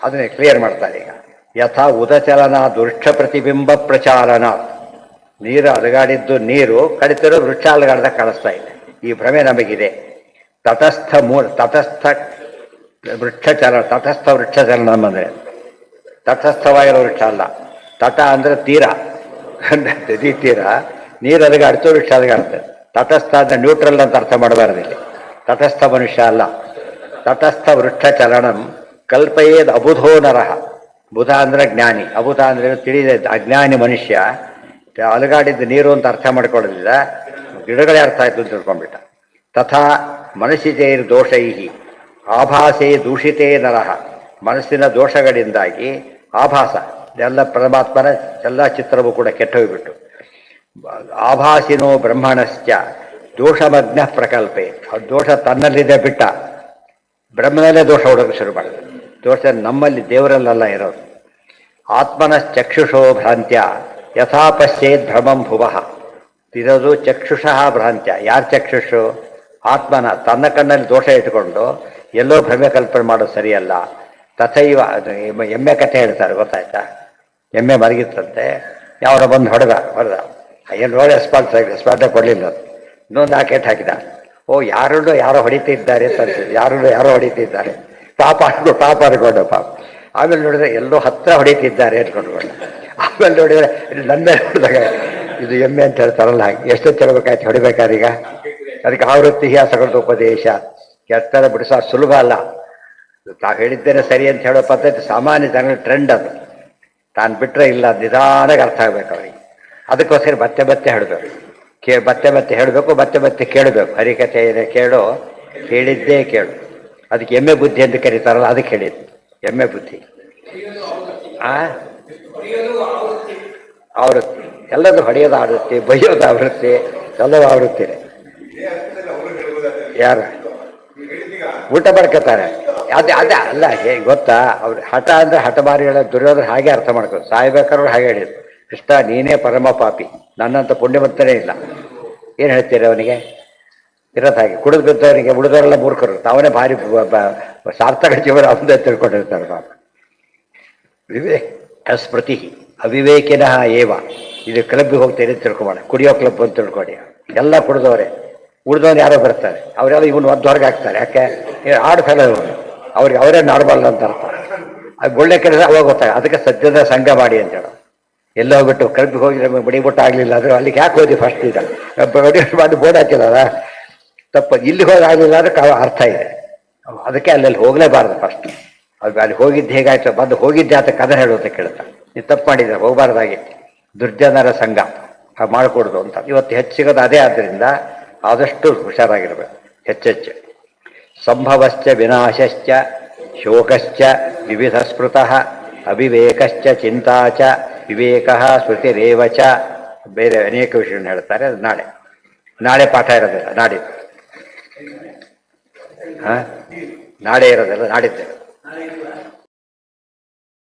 ಅದನ್ನೇ ಕ್ಲಿಯರ್ ಮಾಡ್ತಾರೆ ಈಗ. ಯಥಾ ಉದಚಲನ ವೃಕ್ಷ ಪ್ರತಿಬಿಂಬ ಪ್ರಚಾಲನ. ನೀರು ಅಲಗಾಡಿದ್ದು ನೀರು ಕಡಿತಿರೋ ವೃಕ್ಷ ಅಲಗಾಡ್ದಾಗ ಕಾಣಿಸ್ತಾ ಇದೆ. ಈ ಭ್ರಮೆ ನಮಗಿದೆ. ತಟಸ್ಥ ವೃಕ್ಷ ಚಲನ ಅಂದರೆ ತಟಸ್ಥವಾಗಿರೋ ವೃಕ್ಷ ಅಲ್ಲ. ತಟ ಅಂದರೆ ತೀರ, ನದಿ ತೀರ, ನೀರು ಅಲಗಾಡ್ತು ವೃಕ್ಷ ಅಲಗಾಡ್ತದೆ. ತಟಸ್ಥ ಅಂದರೆ ನ್ಯೂಟ್ರಲ್ ಅಂತ ಅರ್ಥ ಮಾಡಬಾರ್ದು ಇಲ್ಲಿ. ತಟಸ್ಥ ಮನುಷ್ಯ ಅಲ್ಲ. ತಟಸ್ಥ ವೃಕ್ಷ ಚಲನಂ ಕಲ್ಪಯೇದ್ ಅಬುಧೋ ನರಃ. ಬುಧ ಅಂದರೆ ಜ್ಞಾನಿ, ಅಬುಧ ಅಂದರೆ ತಿಳಿದ ಅಜ್ಞಾನಿ ಮನುಷ್ಯ ಅಲಗಾಡಿದ್ದು ನೀರು ಅಂತ ಅರ್ಥ ಮಾಡ್ಕೊಳ್ಳೋದಿಲ್ಲ, ಗಿಡಗಳೇ ಅರ್ಥ ಆಯ್ತು ಅಂತ ತಿಳ್ಕೊಂಡ್ಬಿಟ್ಟ. ತಥಾ ಮನಸ್ಸಿತೇರ್ ದೋಷೈ ಆಭಾಸೇ ದೂಷಿತೇ ನರಃ. ಮನಸ್ಸಿನ ದೋಷಗಳಿಂದಾಗಿ ಆಭಾಸ ಎಲ್ಲ ಪರಮಾತ್ಮನ ಎಲ್ಲ ಚಿತ್ರವೂ ಕೂಡ ಕೆಟ್ಟೋಗ್ಬಿಟ್ಟು ಆಭಾಸಿನೋ ಬ್ರಹ್ಮಣಶ್ಚ ದೋಷಮಗ್ನ ಪ್ರಕಲ್ಪೆ. ಆ ದೋಷ ತನ್ನಲ್ಲಿದೆ ಬಿಟ್ಟ ಬ್ರಹ್ಮನಲ್ಲೇ ದೋಷ ಹುಡುಕ ಶುರು ಮಾಡಿದೆ. ದೋಷ ನಮ್ಮಲ್ಲಿ ದೇವರಲ್ಲೆಲ್ಲ ಇರೋದು. ಆತ್ಮನ ಚಕ್ಷುಷೋ ಭ್ರಾಂತ್ಯ ಯಥಾ ಪಶ್ಯೇದ್ ಭ್ರಮಂ ಭುವಃ. ಇರೋದು ಚಕ್ಷುಷಃ ಭ್ರಾಂತ್ಯ. ಯಾರ ಚಕ್ಷುಷು? ಆತ್ಮನ. ತನ್ನ ಕಣ್ಣಲ್ಲಿ ದೋಷ ಇಟ್ಕೊಂಡು ಎಲ್ಲೋ ಭ್ರಮೆ ಕಲ್ಪನೆ ಮಾಡೋದು ಸರಿಯಲ್ಲ. ತಥೈವ. ಎಮ್ಮೆ ಕಥೆ ಹೇಳ್ತಾರೆ, ಗೊತ್ತಾಯ್ತಾ? ಎಮ್ಮೆ ಮಲಗಿತ್ತಂತೆ, ಯಾವರ ಬಂದು ಹೊಡೆದ ಏನು ನೋಡಿ ಸ್ಪಾಟೆ ಕೊಡಲಿಲ್ಲ. ಇನ್ನೊಂದು ಆಕೆಟ್ ಹಾಕಿದ. ಯಾರೋ ಹೊಡಿತಿದ್ದಾರೆ ಅಂತ ಅನ್ಸಿದ್ರು. ಯಾರೋ ಹೊಡಿತಿದ್ದಾರೆ, ಪಾಪ ಅನ್ಕೊಂಡು ಪಾಪ. ಆಮೇಲೆ ನೋಡಿದ್ರೆ ಎಲ್ಲೋ ಹತ್ರ ಹೊಡಿತಿದ್ದಾರೆ ಅಂದ್ಕೊಂಡ್ಕೊಂಡ. ಆಮೇಲೆ ನೋಡಿದ್ರೆ ನನ್ನ ಮೇಲೆ ಹೊಡೆದಾಗ ಇದು ಎಮ್ಮೆ ಅಂತ ಹೇಳ್ತಾರಲ್ಲ, ಹಾಗೆ ಎಷ್ಟು ತಿಳ್ಬೇಕಾಯ್ತು ಹೊಡಿಬೇಕಾರೀಗ. ಅದಕ್ಕೆ ಆವೃತ್ತಿ ಇತಿಹಾಸಗಳದ್ದು ಉಪದೇಶ ಕೆತ್ತರ ಬಿಡಿಸೋ ಸುಲಭ ಅಲ್ಲ. ತಾವು ಹೇಳಿದ್ದೇನೆ ಸರಿ ಅಂತ ಹೇಳೋ ಪದ್ಧತಿ ಸಾಮಾನ್ಯ ಜನಗಳ ಟ್ರೆಂಡ್ ಅದು. ತಾನು ಬಿಟ್ಟರೆ ಇಲ್ಲ, ನಿಧಾನಾಗಿ ಅರ್ಥ ಆಗ್ಬೇಕು ಅವರಿಗೆ. ಅದಕ್ಕೋಸ್ಕರ ಮತ್ತೆ ಮತ್ತೆ ಹೇಳಬೇಕು, ಮತ್ತೆ ಮತ್ತೆ ಹೇಳಬೇಕು, ಮತ್ತೆ ಮತ್ತೆ ಕೇಳಬೇಕು. ಹರಿಕಥೆ ಇದೆ ಕೇಳು, ಕೇಳಿದ್ದೇ ಕೇಳು. ಅದಕ್ಕೆ ಎಮ್ಮೆ ಬುದ್ಧಿ ಅಂತ ಕರೀತಾರಲ್ಲ, ಅದಕ್ಕೆ ಹೇಳಿದ್ದು ಎಮ್ಮೆ ಬುದ್ಧಿ. ಆ ಆವೃತ್ತಿ ಎಲ್ಲದೂ ಹೊಡೆಯೋದು ಆವೃತ್ತಿ, ಬೈಯೋದು ಆವೃತ್ತಿ, ಎಲ್ಲವೂ ಆವೃತ್ತಿನೇ. ಯಾರು ಊಟ ಮಾಡ್ಕೋತಾರೆ ಅದೇ ಅದೇ ಅಲ್ಲ, ಹೇಗೆ ಗೊತ್ತಾ, ಅವ್ರು ಹಠ ಅಂದರೆ ಹಠಮಾರಿಗಳ ದುರ್ಯೋಧನ ಹಾಗೆ ಅರ್ಥ ಮಾಡ್ಕೋ. ಸಾಯ್ಬೇಕಾದ್ರೆ ಹಾಗೆ ಹೇಳಿದ್ರು, ಕೃಷ್ಣ ನೀನೇ ಪರಮ ಪಾಪಿ, ನನ್ನಂತ ಪುಣ್ಯವಂತನೇ ಇಲ್ಲ. ಏನು ಹೇಳ್ತೀರಿ ಅವನಿಗೆ? ಇರೋದು ಹಾಗೆ ಕುಡಿದು ಬಿದ್ದವನಿಗೆ ಉಳಿದವರೆಲ್ಲ ಮೂರ್ಖರು, ಅವನೇ ಭಾರಿ ಸಾರ್ಥಕ ಜೀವನ ಅವನೇ ತಿಳ್ಕೊಂಡಿರ್ತಾರೆ ಪಾಪ. ವಿವೇಕ ಸ್ಮೃತಿ ಅವಿವೇಕಿನ ಏವ. ಇದು ಕ್ಲಬ್ಗೆ ಹೋಗ್ತೇನೆ ತಿಳ್ಕೊಬೇಡ, ಕುಡಿಯೋ ಕ್ಲಬ್ ಅಂತ ತಿಳ್ಕೊಡಿ. ಎಲ್ಲ ಕುಡಿದವರೇ, ಉಳಿದವನು ಯಾರೋ ಬರ್ತಾರೆ, ಅವರೆಲ್ಲ ಇವನು ಒದ್ದು ಹೊರಗೆ ಹಾಕ್ತಾರೆ. ಯಾಕೆ? ಆಡು ಫೆಲ ಇವನು, ಅವ್ರಿಗೆ ಅವರೇ ನಾಡ್ಬಾರ್ದು ಅಂತ ಅರ್ಥ. ಅದು ಒಳ್ಳೆ ಕೆಲಸ ಅವಾಗ ಗೊತ್ತಾಗ. ಅದಕ್ಕೆ ಸದ್ಯದ ಸಂಘ ಮಾಡಿ ಅಂತ ಹೇಳೋ. ಎಲ್ಲ ಹೋಗ್ಬಿಟ್ಟು ಕ್ಲಬ್ಗೆ ಹೋಗಿ ನಮಗೆ ಬಡಿಬಿಟ್ಟು ಆಗಲಿಲ್ಲ ಅಂದರೆ ಅಲ್ಲಿಗೆ ಯಾಕೆ ಹೋದಿ ಫಸ್ಟ್ ಈಗ ಬಡಿ ಮಾಡಿ ಬೋರ್ಡ್ ಹಾಕಿದಾರ ತಪ್ಪ. ಇಲ್ಲಿ ಹೋಗಿ ಆಗಲಿಲ್ಲ ಅಂದರೆ ಅರ್ಥ ಇದೆ. ಅದಕ್ಕೆ ಅಲ್ಲೆಲ್ಲಿ ಹೋಗಲೇಬಾರ್ದು ಫಸ್ಟ್. ಅದು ಅಲ್ಲಿ ಹೋಗಿದ್ದು ಹೇಗಾಯ್ತು, ಬಂದು ಹೋಗಿದ್ದೆ ಅಂತ ಕಥೆ ಹೇಳೋದಕ್ಕೆ ಕೇಳ್ತಾರೆ. ನೀವು ತಪ್ಪು ಮಾಡಿದ್ರೆ ಹೋಗಬಾರ್ದಾಗಿ, ದುರ್ಜನರ ಸಂಘ ಮಾಡಿಕೊಡ್ದು ಅಂತ. ಇವತ್ತು ಹೆಚ್ಚಿಗೋದು ಅದೇ. ಆದ್ದರಿಂದ ಆದಷ್ಟು ಹುಷಾರಾಗಿರ್ಬೇಕು, ಹೆಚ್ಚೆಚ್ಚು. ಸಂಭವಶ್ಚ ವಿನಾಶಶ್ಚ ಶೋಕಶ್ಚ ವಿವಿಧ ಸ್ಮೃತಃ ಅವಿವೇಕಶ್ಚ ಚಿಂತಾಚ ವಿವೇಕ ಸ್ಮೃತಿರೇವಚ. ಬೇರೆ ಅನೇಕ ವಿಷಯವನ್ನು ಹೇಳ್ತಾರೆ. ಅದು ನಾಳೆ ಪಾಠ ಇರೋದಿಲ್ಲ, ನಾಡಿದ್ದು. ನಾಳೆ ಇರೋದಿಲ್ಲ, ನಾಡಿದ್ದೆ.